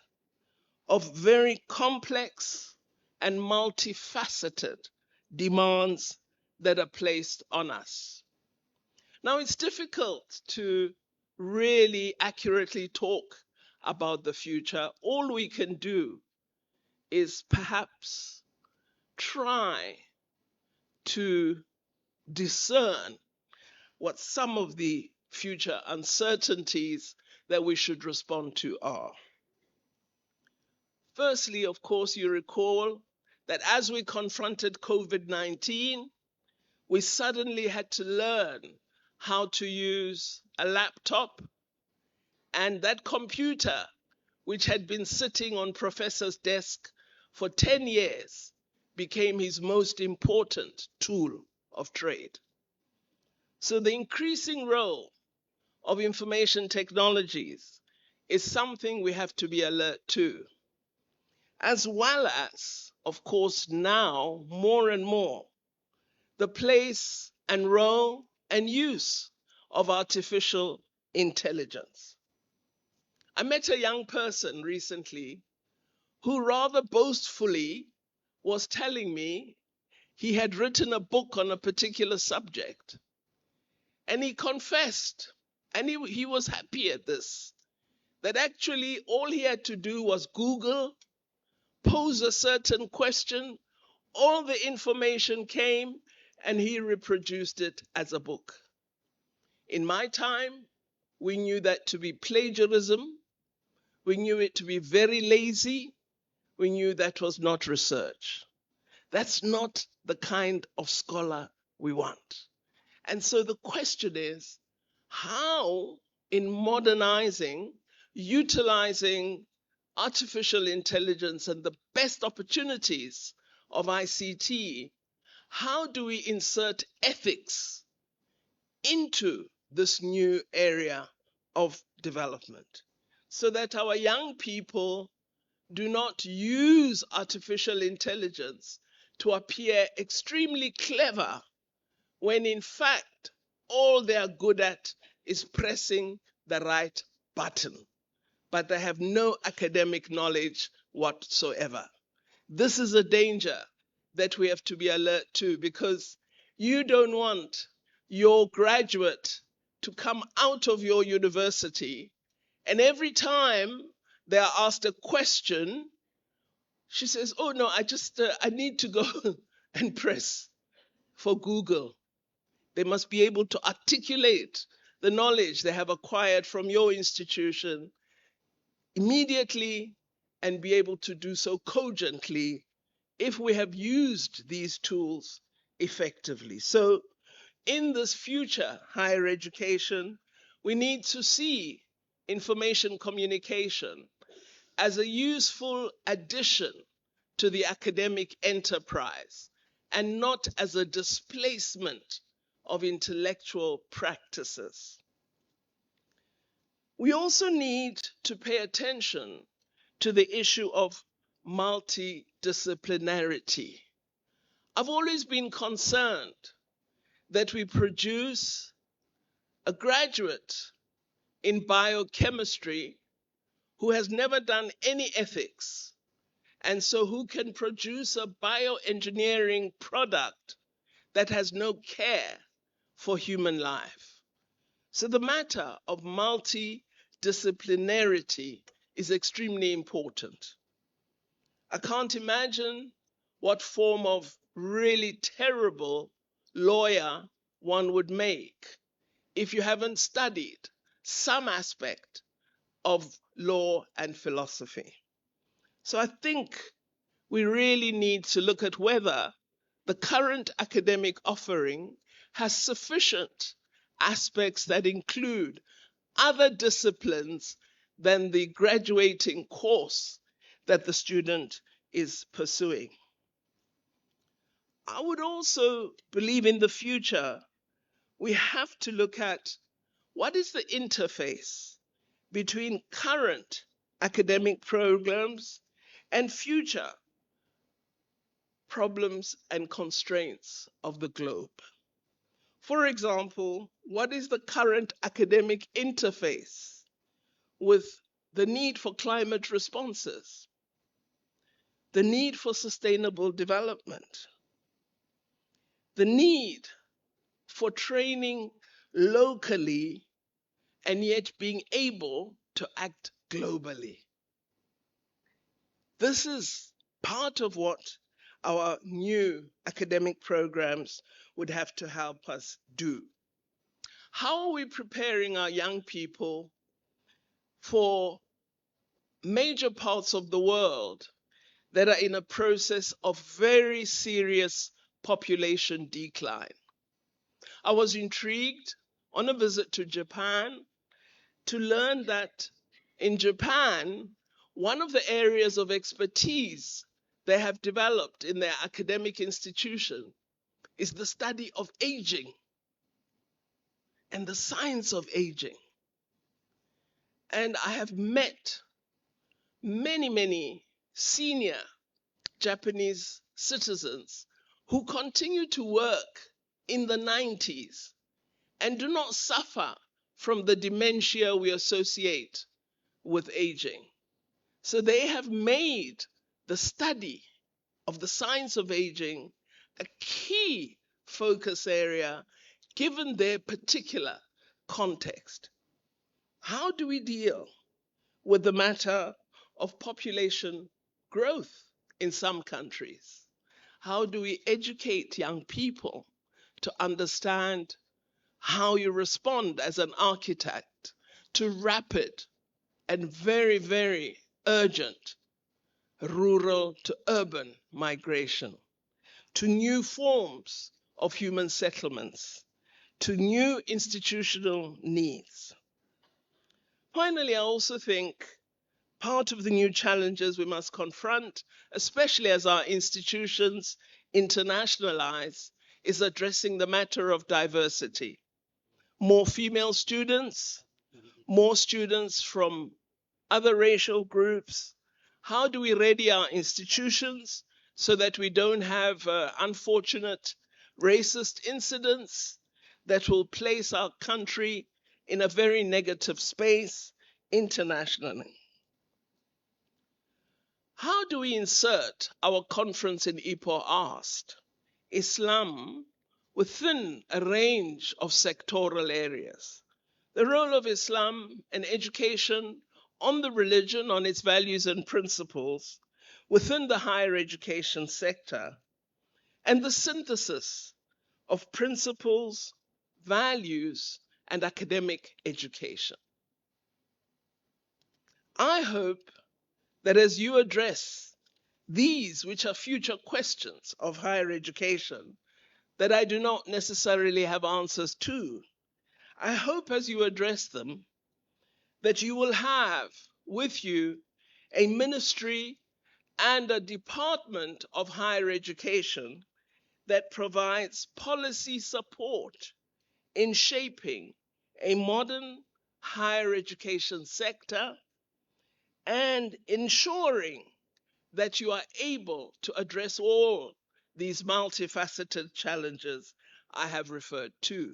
of very complex and multifaceted demands that are placed on us. Now, it's difficult to really accurately talk about the future. All we can do is perhaps try to discern what some of the future uncertainties that we should respond to are. Firstly, of course, you recall that as we confronted COVID-19, we suddenly had to learn how to use a laptop, and that computer, which had been sitting on Professor's desk for 10 years, became his most important tool of trade. So the increasing role of information technologies is something we have to be alert to, as well as, of course, now more and more, the place and role and use of artificial intelligence. I met a young person recently who rather boastfully was telling me he had written a book on a particular subject. And he confessed, and he was happy at this, that actually all he had to do was Google, pose a certain question, all the information came and he reproduced it as a book. In my time, we knew that to be plagiarism. We knew it to be very lazy. We knew that was not research. That's not the kind of scholar we want. And so the question is, how in modernizing, utilizing artificial intelligence and the best opportunities of ICT, how do we insert ethics into this new area of development so that our young people do not use artificial intelligence to appear extremely clever when in fact all they are good at is pressing the right button, but they have no academic knowledge whatsoever. This is a danger that we have to be alert to, because you don't want your graduate to come out of your university and every time they are asked a question, she says, oh no, I need to go and press for Google. They must be able to articulate the knowledge they have acquired from your institution immediately and be able to do so cogently if we have used these tools effectively. So in this future higher education, we need to see information communication as a useful addition to the academic enterprise and not as a displacement of intellectual practices. We also need to pay attention to the issue of multidisciplinarity. I've always been concerned that we produce a graduate in biochemistry who has never done any ethics, and so who can produce a bioengineering product that has no care for human life. So the matter of multidisciplinarity is extremely important. I can't imagine what form of really terrible lawyer one would make if you haven't studied some aspect of law and philosophy. So I think we really need to look at whether the current academic offering has sufficient aspects that include other disciplines than the graduating course that the student is pursuing. I would also believe in the future, we have to look at what is the interface between current academic programs and future problems and constraints of the globe. For example, what is the current academic interface with the need for climate responses, the need for sustainable development, the need for training locally and yet being able to act globally? This is part of what our new academic programs would have to help us do. How are we preparing our young people for major parts of the world that are in a process of very serious population decline? I was intrigued on a visit to Japan to learn that in Japan, one of the areas of expertise they have developed in their academic institution is the study of aging and the science of aging. And I have met many senior Japanese citizens who continue to work in the 90s and do not suffer from the dementia we associate with aging. So they have made the study of the science of aging a key focus area given their particular context. How do we deal with the matter of population growth in some countries? How do we educate young people to understand how you respond as an architect to rapid and very, very urgent rural to urban migration, to new forms of human settlements, to new institutional needs? Finally, I also think part of the new challenges we must confront, especially as our institutions internationalize, is addressing the matter of diversity. More female students, more students from other racial groups. How do we ready our institutions so that we don't have unfortunate racist incidents that will place our country in a very negative space internationally? How do we insert our conference in Ipoh asked Islam within a range of sectoral areas? The role of Islam and education on the religion, on its values and principles within the higher education sector, and the synthesis of principles, values, and academic education. I hope that as you address these, which are future questions of higher education, that I do not necessarily have answers to, I hope as you address them, that you will have with you a ministry and a department of higher education that provides policy support in shaping a modern higher education sector and ensuring that you are able to address all these multifaceted challenges I have referred to.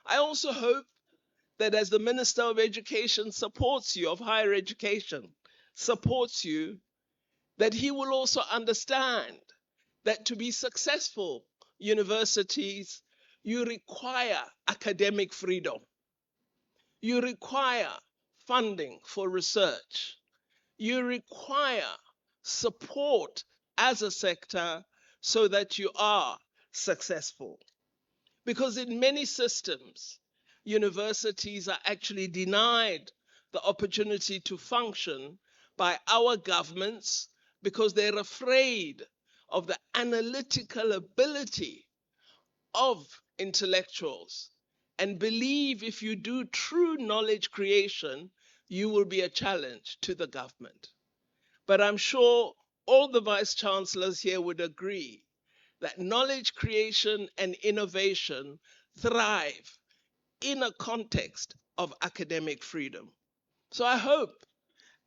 I also hope that as the Minister of Education supports you, of higher education, supports you, that he will also understand that to be successful universities, you require academic freedom. You require funding for research. You require support as a sector so that you are successful. Because in many systems, universities are actually denied the opportunity to function by our governments because they're afraid of the analytical ability of intellectuals and believe if you do true knowledge creation, you will be a challenge to the government. But I'm sure all the vice chancellors here would agree that knowledge creation and innovation thrive in a context of academic freedom. So I hope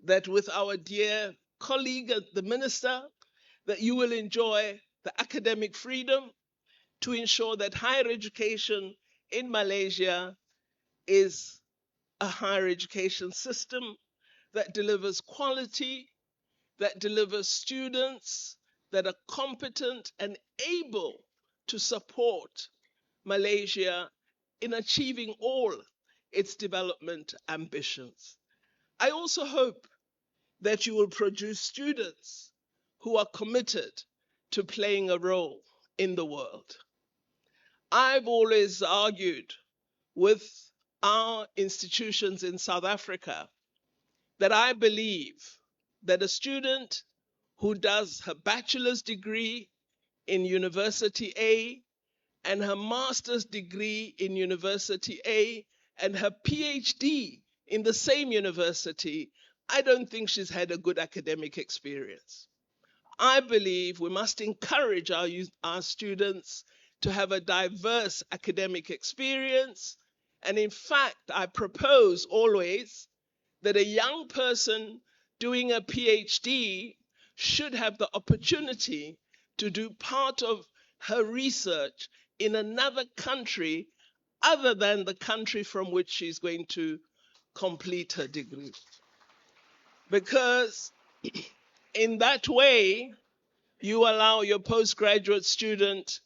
that with our dear colleague, the minister, that you will enjoy the academic freedom to ensure that higher education in Malaysia is a higher education system that delivers quality, that delivers students that are competent and able to support Malaysia in achieving all its development ambitions. I also hope that you will produce students who are committed to playing a role in the world. I've always argued with our institutions in South Africa that I believe that a student who does her bachelor's degree in University A and her master's degree in University A and her PhD in the same university, I don't think she's had a good academic experience. I believe we must encourage our students to have a diverse academic experience. And in fact, I propose always that a young person doing a PhD should have the opportunity to do part of her research in another country other than the country from which she's going to complete her degree. Because in that way, you allow your postgraduate student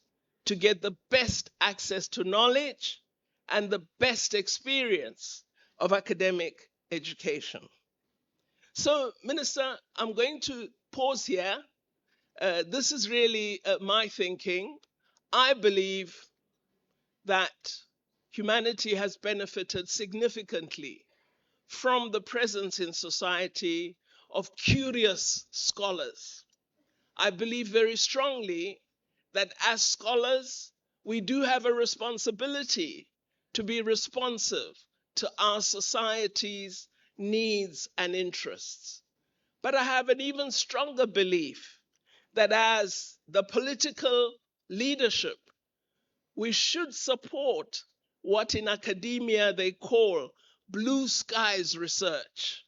to get the best access to knowledge and the best experience of academic education. So, Minister, I'm going to pause here This is really my thinking. I believe that humanity has benefited significantly from the presence in society of curious scholars. I believe very strongly that as scholars, we do have a responsibility to be responsive to our society's needs and interests. But I have an even stronger belief that as the political leadership, we should support what in academia they call blue skies research,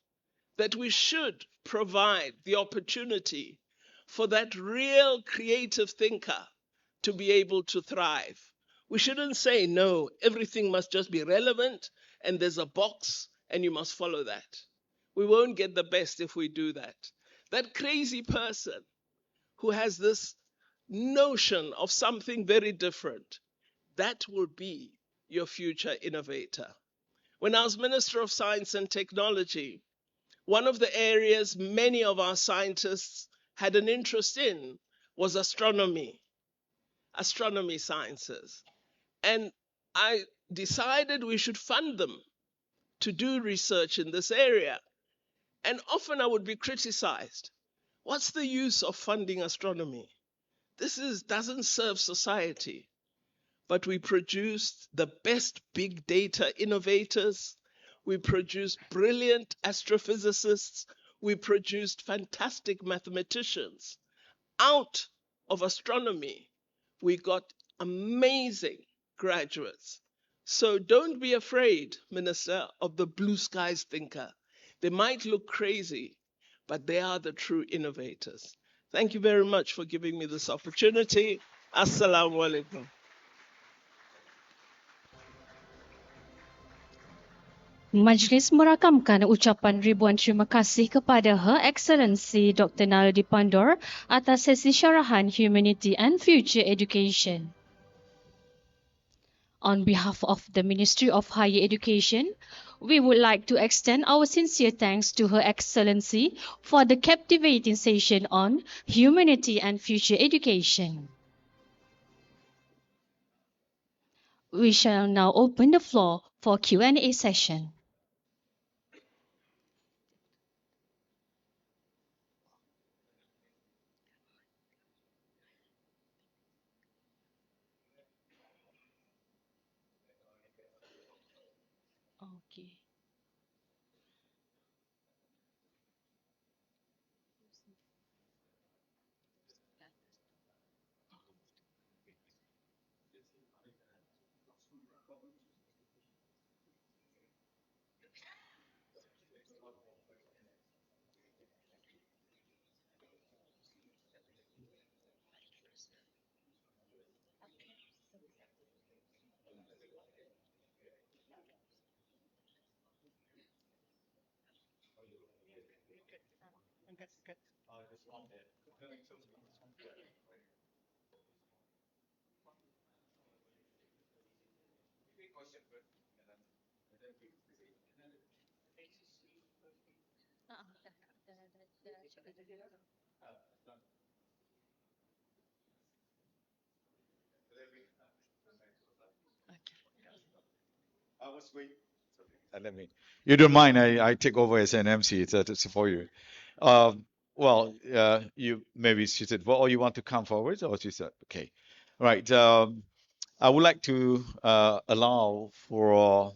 that we should provide the opportunity for that real creative thinker to be able to thrive. We shouldn't say, no, everything must just be relevant and there's a box and you must follow that. We won't get the best if we do that. That crazy person who has this notion of something very different, that will be your future innovator. When I was Minister of Science and Technology, one of the areas many of our scientists had an interest in was astronomy sciences. And I decided we should fund them to do research in this area. And often I would be criticized. What's the use of funding astronomy? Doesn't serve society. But we produced the best big data innovators. We produced brilliant astrophysicists. We produced fantastic mathematicians. Out of astronomy, we got amazing graduates. So don't be afraid, Minister, of the blue skies thinker. They might look crazy, but they are the true innovators. Thank you very much for giving me this opportunity. Assalamu alaikum. Majlis merakamkan ucapan ribuan terima kasih kepada Her Excellency Dr. Naledi Pandor atas sesi syarahan Humanity and Future Education. On behalf of the Ministry of Higher Education, we would like to extend our sincere thanks to Her Excellency for the captivating session on Humanity and Future Education. We shall now open the floor for Q&A session. Okay. Let me. You don't mind? I take over as an MC. It's for you. You maybe she said, well, or you want to come forward, or she said, okay, right. I would like to allow for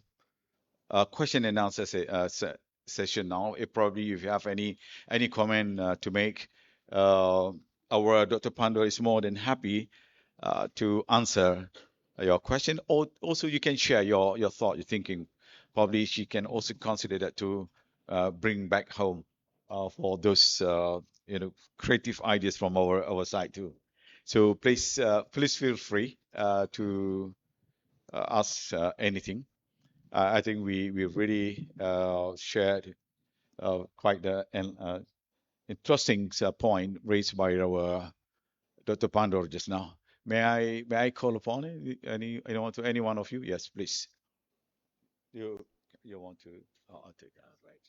a question and answer session now. If probably if you have any comment to make, our Dr. Pandor is more than happy to answer your question. Or also you can share your thought, your thinking. Probably she can also consider that to bring back home for those creative ideas from our side too. So please feel free to ask anything. I think we really shared quite an interesting point raised by our Dr. Pandor just now. May I call upon any one of you? Yes, please. You want to? I'll take that. Right.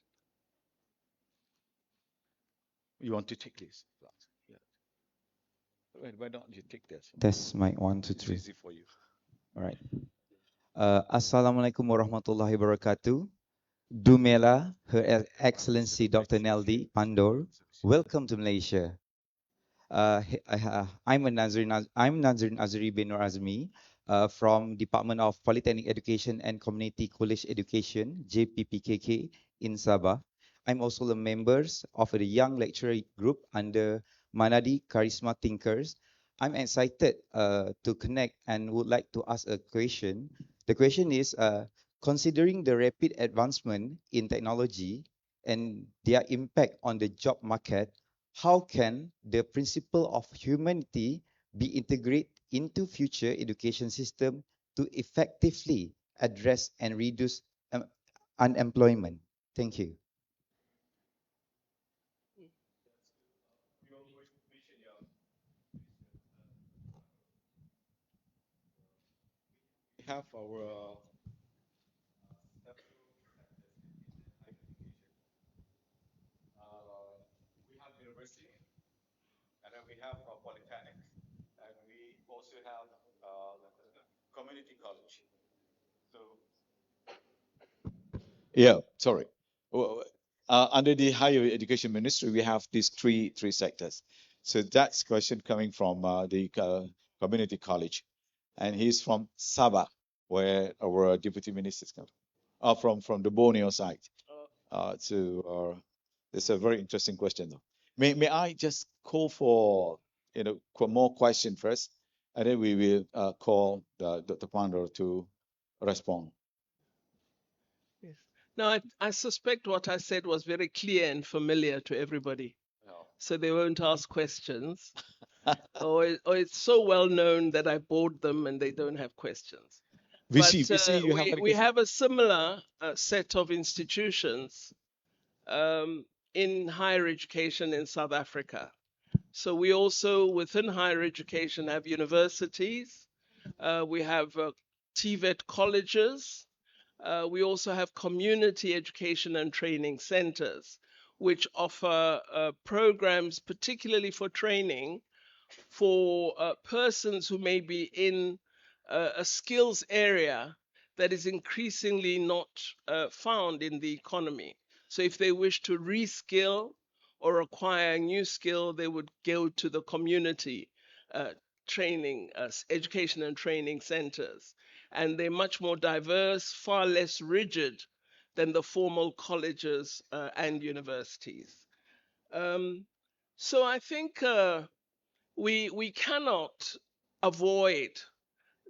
You want to take this? Yeah. Why don't you take this? Test mic 1, 2, It's 3. easy for you. All right. Assalamualaikum warahmatullahi wabarakatuh. Dumela, Her Excellency Dr. Neldi Pandor. Welcome to Malaysia. I'm Nazrin Azri bin Nur Azmi from Department of Polytechnic Education and Community College Education, JPPKK in Sabah. I'm also a member of the Young Lecturer Group under Manadi Charisma Thinkers. I'm excited to connect and would like to ask a question. The question is, considering the rapid advancement in technology and their impact on the job market, how can the principle of humanity be integrated into future education system to effectively address and reduce unemployment? Thank you. We have our we have university, and then we have polytechnic, and we also have community college. So yeah, sorry. Under the higher education ministry, we have these three sectors. So that's question coming from the community college, and he's from Sabah, where our deputy ministers come. From the Borneo side. It's a very interesting question, though. May I just call for more question first, and then we will call the founder to respond. Yes. Now, I suspect what I said was very clear and familiar to everybody, so they won't ask questions, or it's so well known that I bored them and they don't have questions. But VC, you have any we question? have a similar set of institutions in higher education in South Africa. So we also, within higher education, have universities. We have TVET colleges. We also have community education and training centers, which offer programs, particularly for training for persons who may be in a skills area that is increasingly not found in the economy. So if they wish to reskill or acquire a new skill, they would go to the community training, education and training centers. And they're much more diverse, far less rigid than the formal colleges and universities. So I think we cannot avoid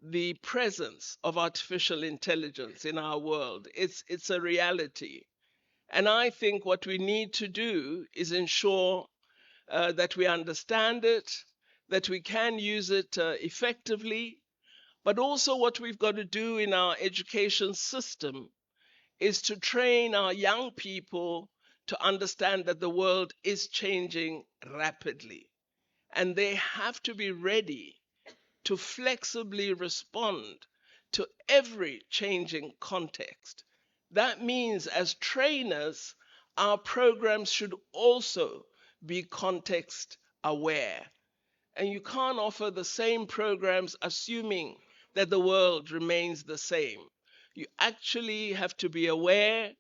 the presence of artificial intelligence in our world. It's a reality. And I think what we need to do is ensure that we understand it, that we can use it effectively, but also what we've got to do in our education system is to train our young people to understand that the world is changing rapidly, and they have to be ready to flexibly respond to every changing context. That means, as trainers, our programs should also be context aware. And you can't offer the same programs assuming that the world remains the same. You actually have to be aware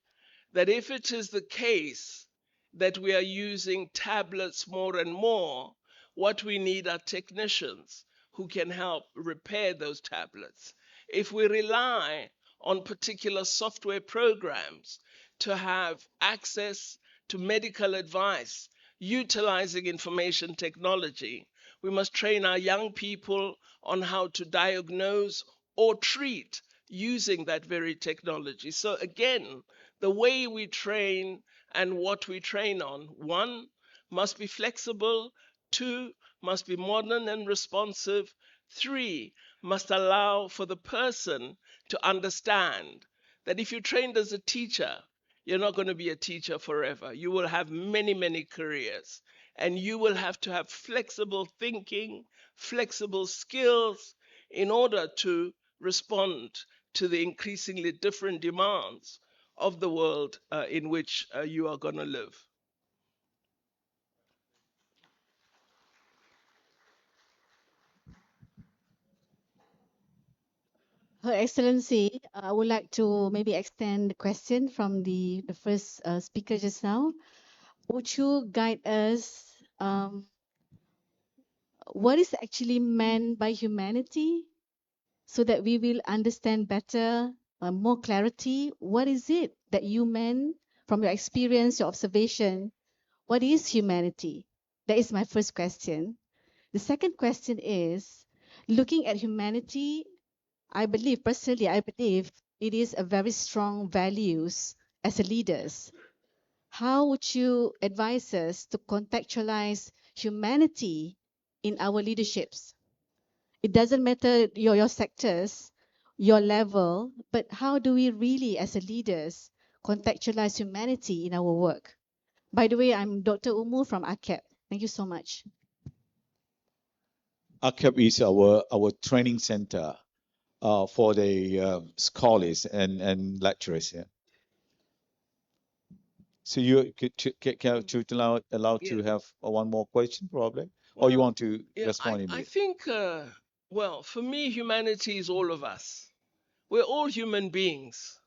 that if it is the case that we are using tablets more and more, what we need are technicians who can help repair those tablets. If we rely on particular software programs to have access to medical advice utilizing information technology, we must train our young people on how to diagnose or treat using that very technology. So again, the way we train and what we train on, one, must be flexible, two, must be modern and responsive, three, must allow for the person to understand that if you trained as a teacher, you're not going to be a teacher forever. You will have many, many careers, and you will have to have flexible thinking, flexible skills in order to respond to the increasingly different demands of the world in which you are going to live. Her Excellency, I would like to maybe extend the question from the first speaker just now. Would you guide us what is actually meant by humanity so that we will understand better, more clarity? What is it that you meant from your experience, your observation? What is humanity? That is my first question. The second question is, looking at humanity, I believe, personally, I believe it is a very strong values as a leaders. How would you advise us to contextualize humanity in our leaderships? It doesn't matter your sectors, your level, but how do we really, as a leaders, contextualize humanity in our work? By the way, I'm Dr. Umu from ACAP. Thank you so much. ACAP is our training center for the scholars and lecturers. Yeah. So you could allow to have one more question probably, or you want to respond I immediately? think, well, for me, humanity is all of us. We're all human beings.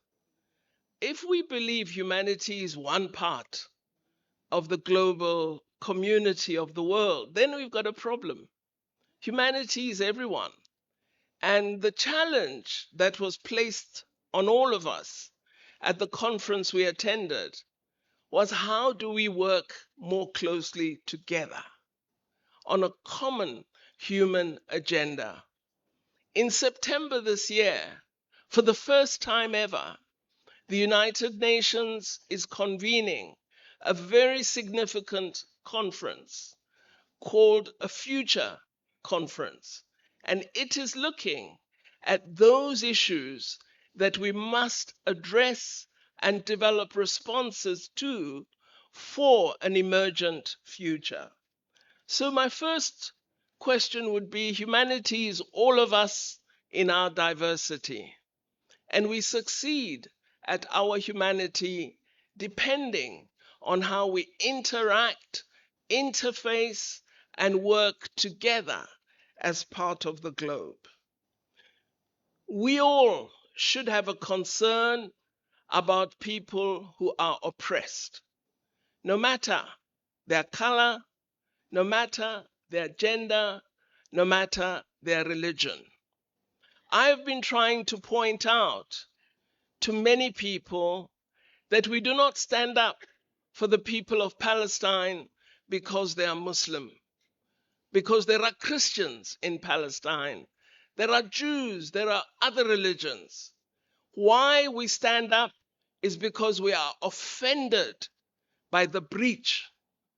If we believe humanity is one part of the global community of the world, then we've got a problem. Humanity is everyone. And the challenge that was placed on all of us at the conference we attended was, how do we work more closely together on a common human agenda? In September this year, for the first time ever, the United Nations is convening a very significant conference called a Future Conference. And it is looking at those issues that we must address and develop responses to for an emergent future. So my first question would be, humanity is all of us in our diversity. And we succeed at our humanity depending on how we interact, interface, and work together as part of the globe. We all should have a concern about people who are oppressed, no matter their color, no matter their gender, no matter their religion. I've been trying to point out to many people that we do not stand up for the people of Palestine because they are Muslim, because there are Christians in Palestine, there are Jews, there are other religions. Why we stand up is because we are offended by the breach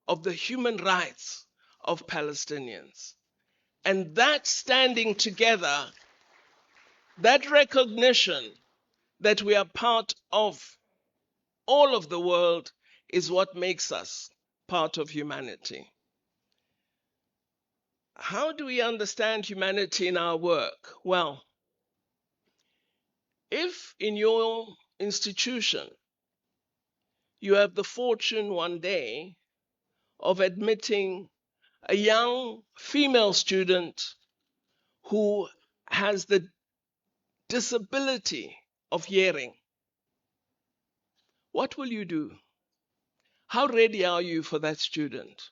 of the human rights of Palestinians. And that standing together, that recognition that we are part of all of the world, is what makes us part of humanity. How do we understand humanity in our work? Well, if in your institution you have the fortune one day of admitting a young female student who has the disability of hearing, what will you do? How ready are you for that student?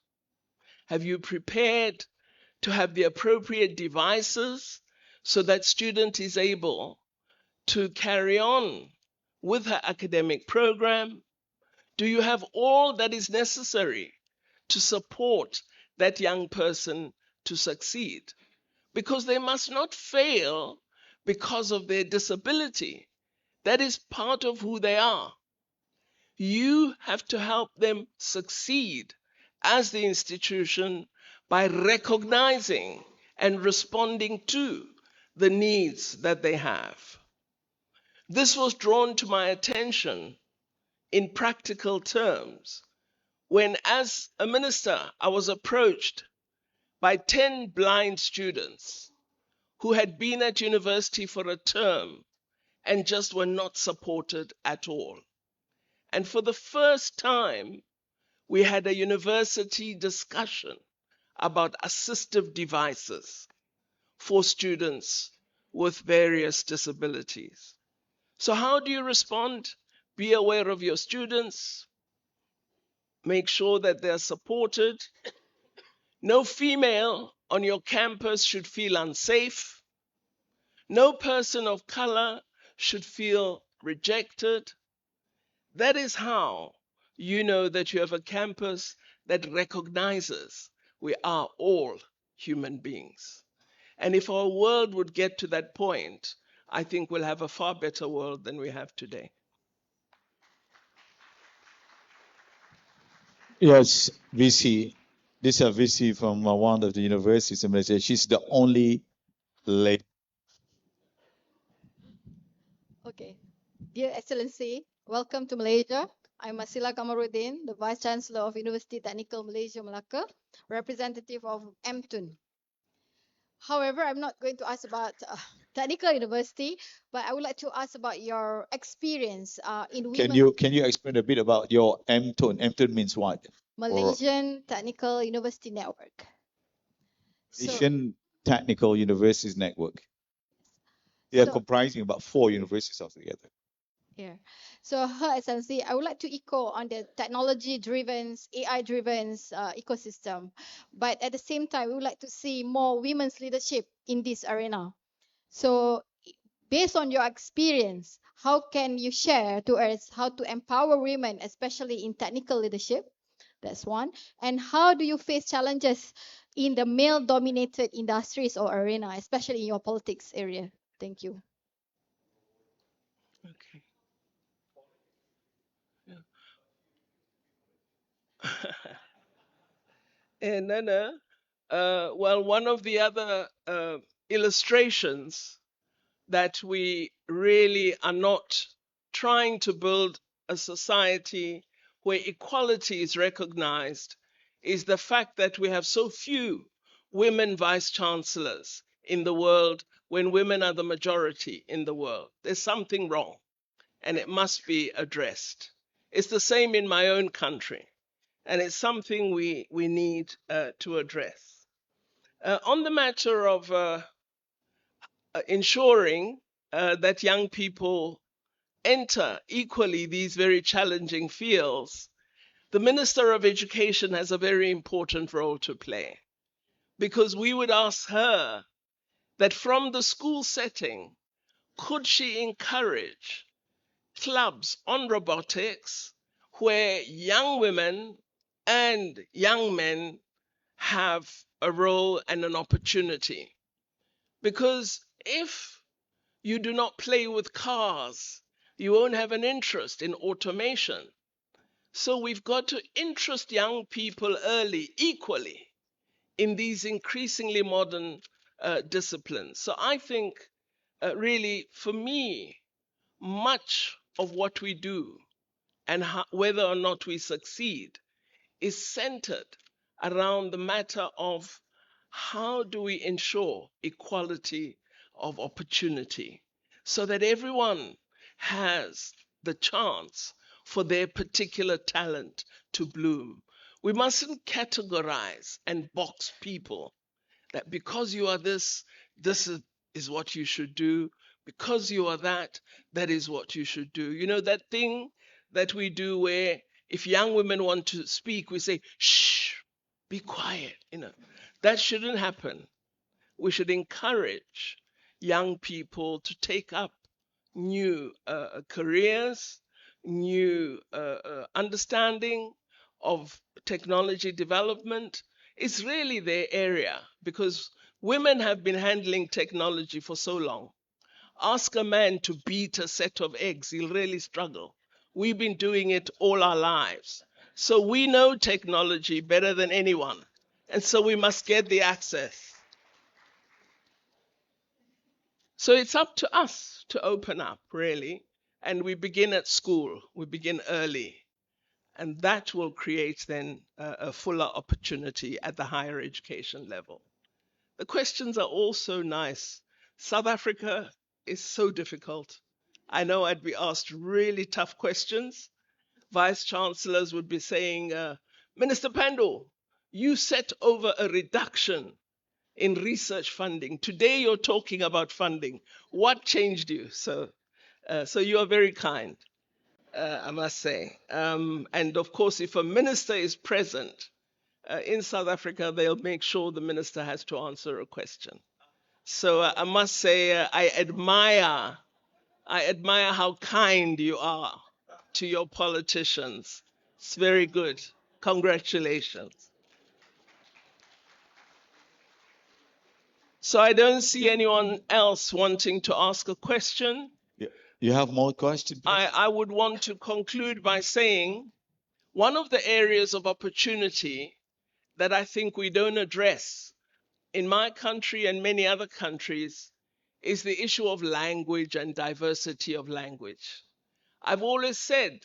Have you prepared to have the appropriate devices so that student is able to carry on with her academic program? Do you have all that is necessary to support that young person to succeed? Because they must not fail because of their disability. That is part of who they are. You have to help them succeed as the institution by recognizing and responding to the needs that they have. This was drawn to my attention in practical terms when, as a minister, I was approached by 10 blind students who had been at university for a term and just were not supported at all. And for the first time, we had a university discussion about assistive devices for students with various disabilities. So how do you respond? Be aware of your students, make sure that they're supported. No female on your campus should feel unsafe. No person of color should feel rejected. That is how you know that you have a campus that recognizes we are all human beings. And if our world would get to that point, I think we'll have a far better world than we have today. Yes, VC. This is a VC from one of the universities in Malaysia. She's the only lady. Okay. Dear Excellency, welcome to Malaysia. I'm Masila Kamaruddin, the Vice Chancellor of University Technical Malaysia Melaka, representative of MTUN. However, I'm not going to ask about technical university, but I would like to ask about your experience in women. Can you explain a bit about your MTON? MTON means what? Malaysian Technical University Network. Malaysian Technical Universities Network. They are comprising about 4 universities altogether. Yeah. So, Her Excellency, I would like to echo on the technology-driven, AI-driven ecosystem. But at the same time, we would like to see more women's leadership in this arena. So, based on your experience, how can you share to us how to empower women, especially in technical leadership? That's one. And how do you face challenges in the male-dominated industries or arena, especially in your politics area? Thank you. Okay. And Nana, well, one of the other illustrations that we really are not trying to build a society where equality is recognized is the fact that we have so few women vice chancellors in the world when women are the majority in the world. There's something wrong and it must be addressed. It's the same in my own country and it's something we need to address. On the matter of ensuring that young people enter equally these very challenging fields, the Minister of Education has a very important role to play because we would ask her that from the school setting, could she encourage clubs on robotics where young women and young men have a role and an opportunity? Because if you do not play with cars, you won't have an interest in automation. So we've got to interest young people early, equally, in these increasingly modern disciplines. So I think really, for me, much of what we do and whether or not we succeed is centered around the matter of how do we ensure equality of opportunity so that everyone has the chance for their particular talent to bloom. We mustn't categorize and box people that because you are this, this is what you should do. Because you are that, that is what you should do. You know, that thing that we do where if young women want to speak, we say, shh, be quiet. You know, that shouldn't happen. We should encourage young people to take up new careers, new understanding of technology development. It's really their area because women have been handling technology for so long. Ask a man to beat a set of eggs, he'll really struggle. We've been doing it all our lives. So we know technology better than anyone. And so we must get the access. So it's up to us to open up, really. And we begin at school, we begin early. And that will create then a fuller opportunity at the higher education level. The questions are also nice. South Africa is so difficult. I know I'd be asked really tough questions. Vice chancellors would be saying, Minister Pandor, you set over a reduction in research funding. Today you're talking about funding. What changed you? So you are very kind, I must say. And of course, if a minister is present in South Africa, they'll make sure the minister has to answer a question. So I must say, I admire how kind you are to your politicians. It's very good. Congratulations. So I don't see anyone else wanting to ask a question. You have more questions? I would want to conclude by saying one of the areas of opportunity that I think we don't address in my country and many other countries is the issue of language and diversity of language. I've always said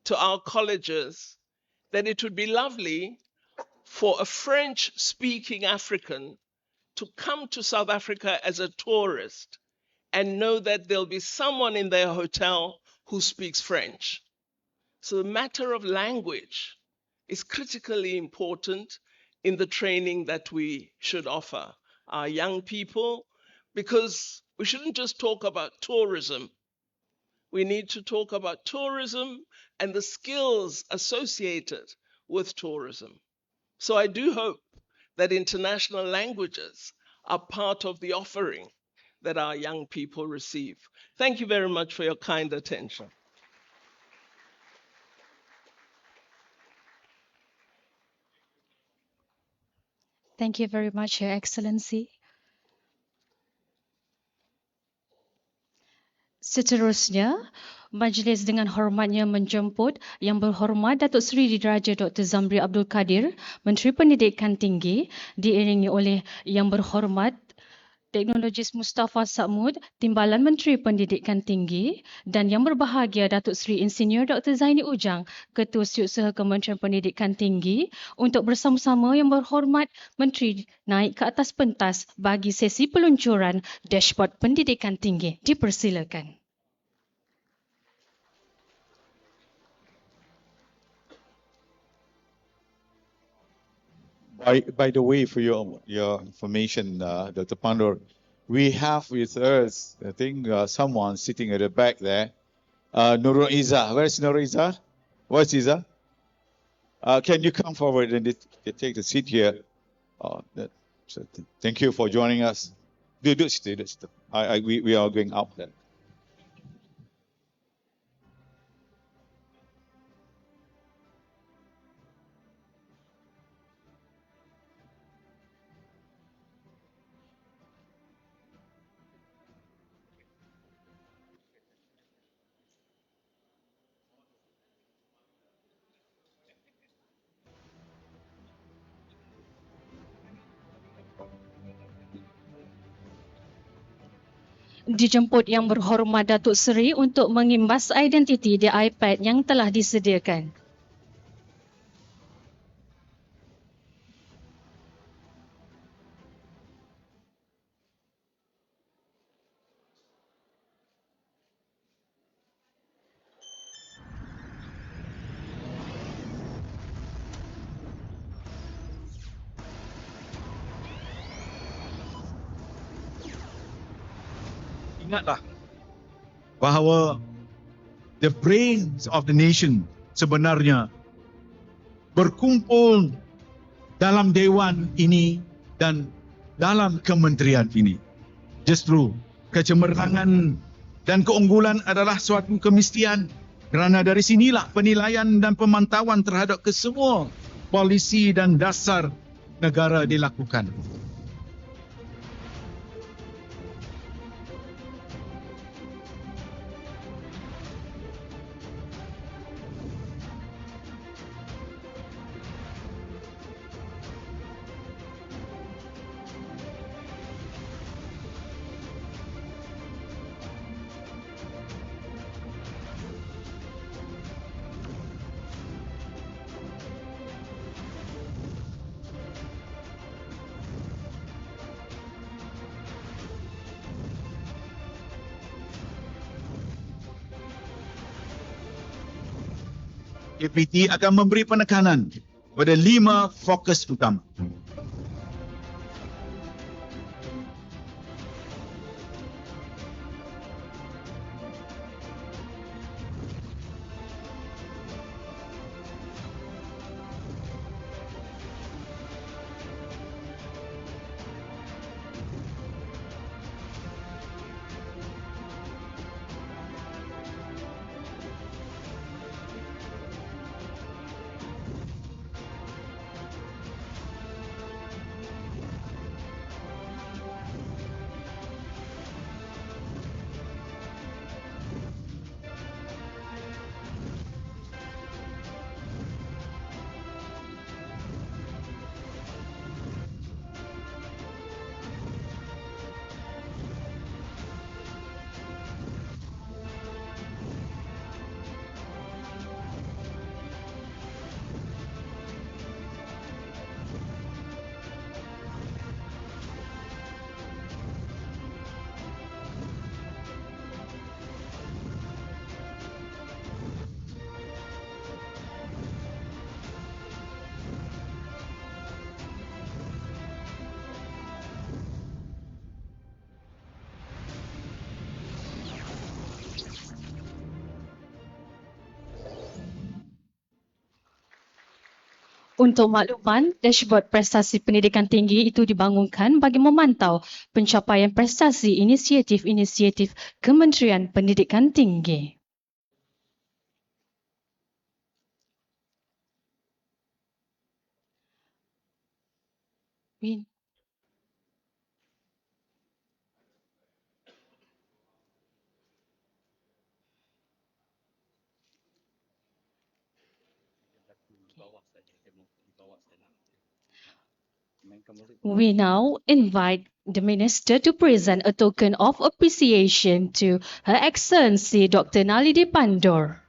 to our colleges that it would be lovely for a French-speaking African to come to South Africa as a tourist and know that there'll be someone in their hotel who speaks French. So the matter of language is critically important in the training that we should offer our young people, because we shouldn't just talk about tourism. We need to talk about tourism and the skills associated with tourism. So I do hope that international languages are part of the offering that our young people receive. Thank you very much for your kind attention. Thank you very much, Your Excellency. Seterusnya, Majlis dengan hormatnya menjemput Yang Berhormat Datuk Seri Diraja Dr. Zambry Abdul Kadir, Menteri Pendidikan Tinggi, diiringi oleh Yang Berhormat Teknologis Mustafa Sakmud, Timbalan Menteri Pendidikan Tinggi, dan Yang Berbahagia Datuk Seri Insinyur Dr. Zaini Ujang, Ketua Setiausaha Kementerian Pendidikan Tinggi, untuk bersama-sama Yang Berhormat Menteri naik ke atas pentas bagi sesi peluncuran Dashboard Pendidikan Tinggi. Dipersilakan. By the way, for your information, Dr. Pandur, we have with us, I think, someone sitting at the back there, Nurul Izzah. Where's Nurul Izzah? Where's Izzah? Can you come forward and take the seat here? Thank you for joining us. Duduk situ. We are going up there. Dijemput Yang Berhormat Datuk Seri untuk mengimbas identiti di iPad yang telah disediakan. Ingatlah bahawa the brains of the nation sebenarnya berkumpul dalam Dewan ini dan dalam kementerian ini. Justru kecemerlangan dan keunggulan adalah suatu kemestian, kerana dari sinilah penilaian dan pemantauan terhadap kesemua polisi dan dasar negara dilakukan. KPT akan memberi penekanan pada 5 fokus utama. Untuk makluman, dashboard prestasi pendidikan tinggi itu dibangunkan bagi memantau pencapaian prestasi inisiatif-inisiatif Kementerian Pendidikan Tinggi. Win. We now invite the Minister to present a token of appreciation to Her Excellency Dr. Nalidi Pandor.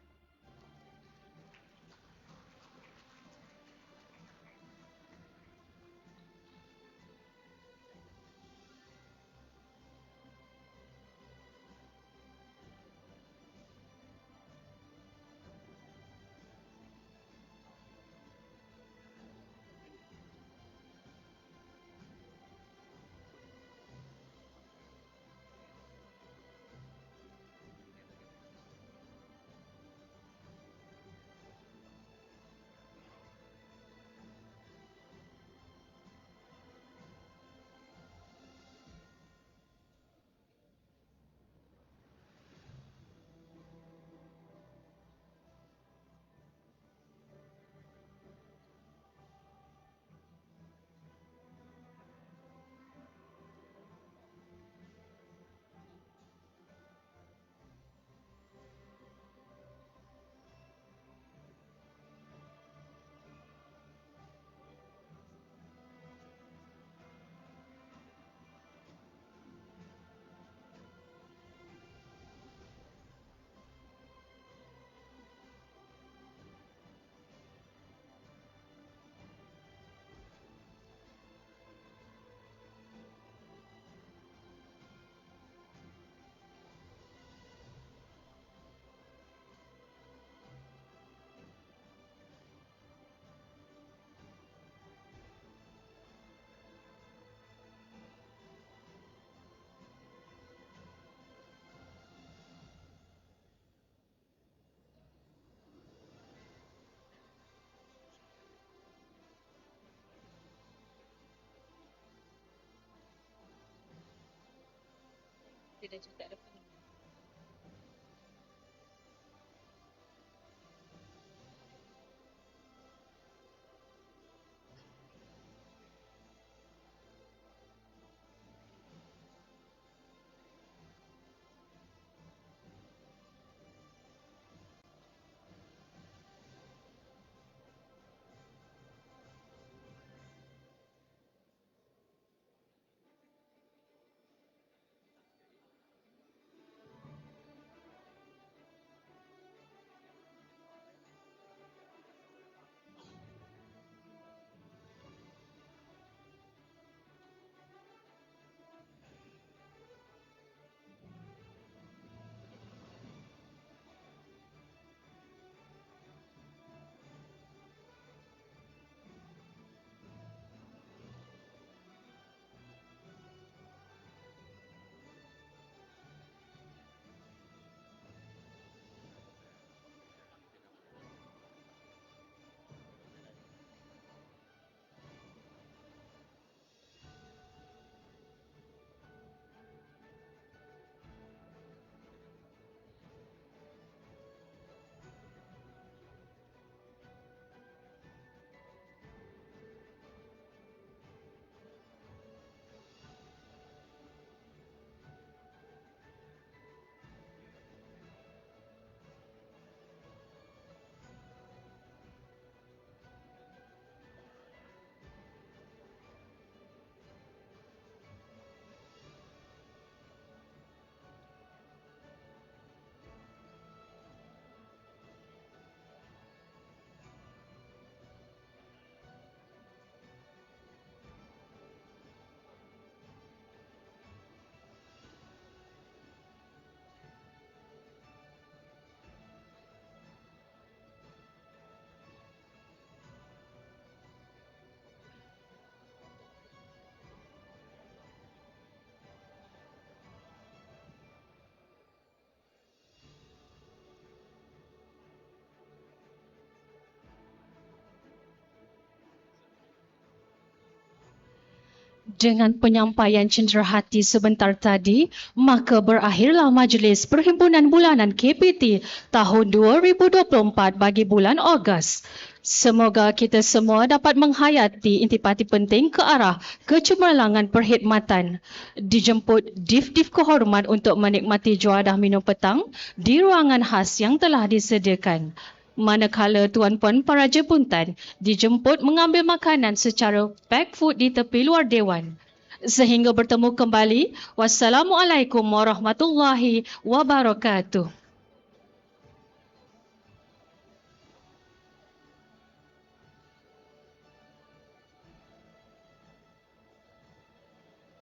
Dengan penyampaian cenderahati sebentar tadi, maka berakhirlah Majlis Perhimpunan Bulanan KPT tahun 2024 bagi bulan Ogos. Semoga kita semua dapat menghayati intipati penting ke arah kecemerlangan perkhidmatan. Dijemput div-div kehormat untuk menikmati juadah minum petang di ruangan khas yang telah disediakan. Manakala tuan-puan para jemputan dijemput mengambil makanan secara pack food di tepi luar Dewan. Sehingga bertemu kembali, wassalamualaikum warahmatullahi wabarakatuh.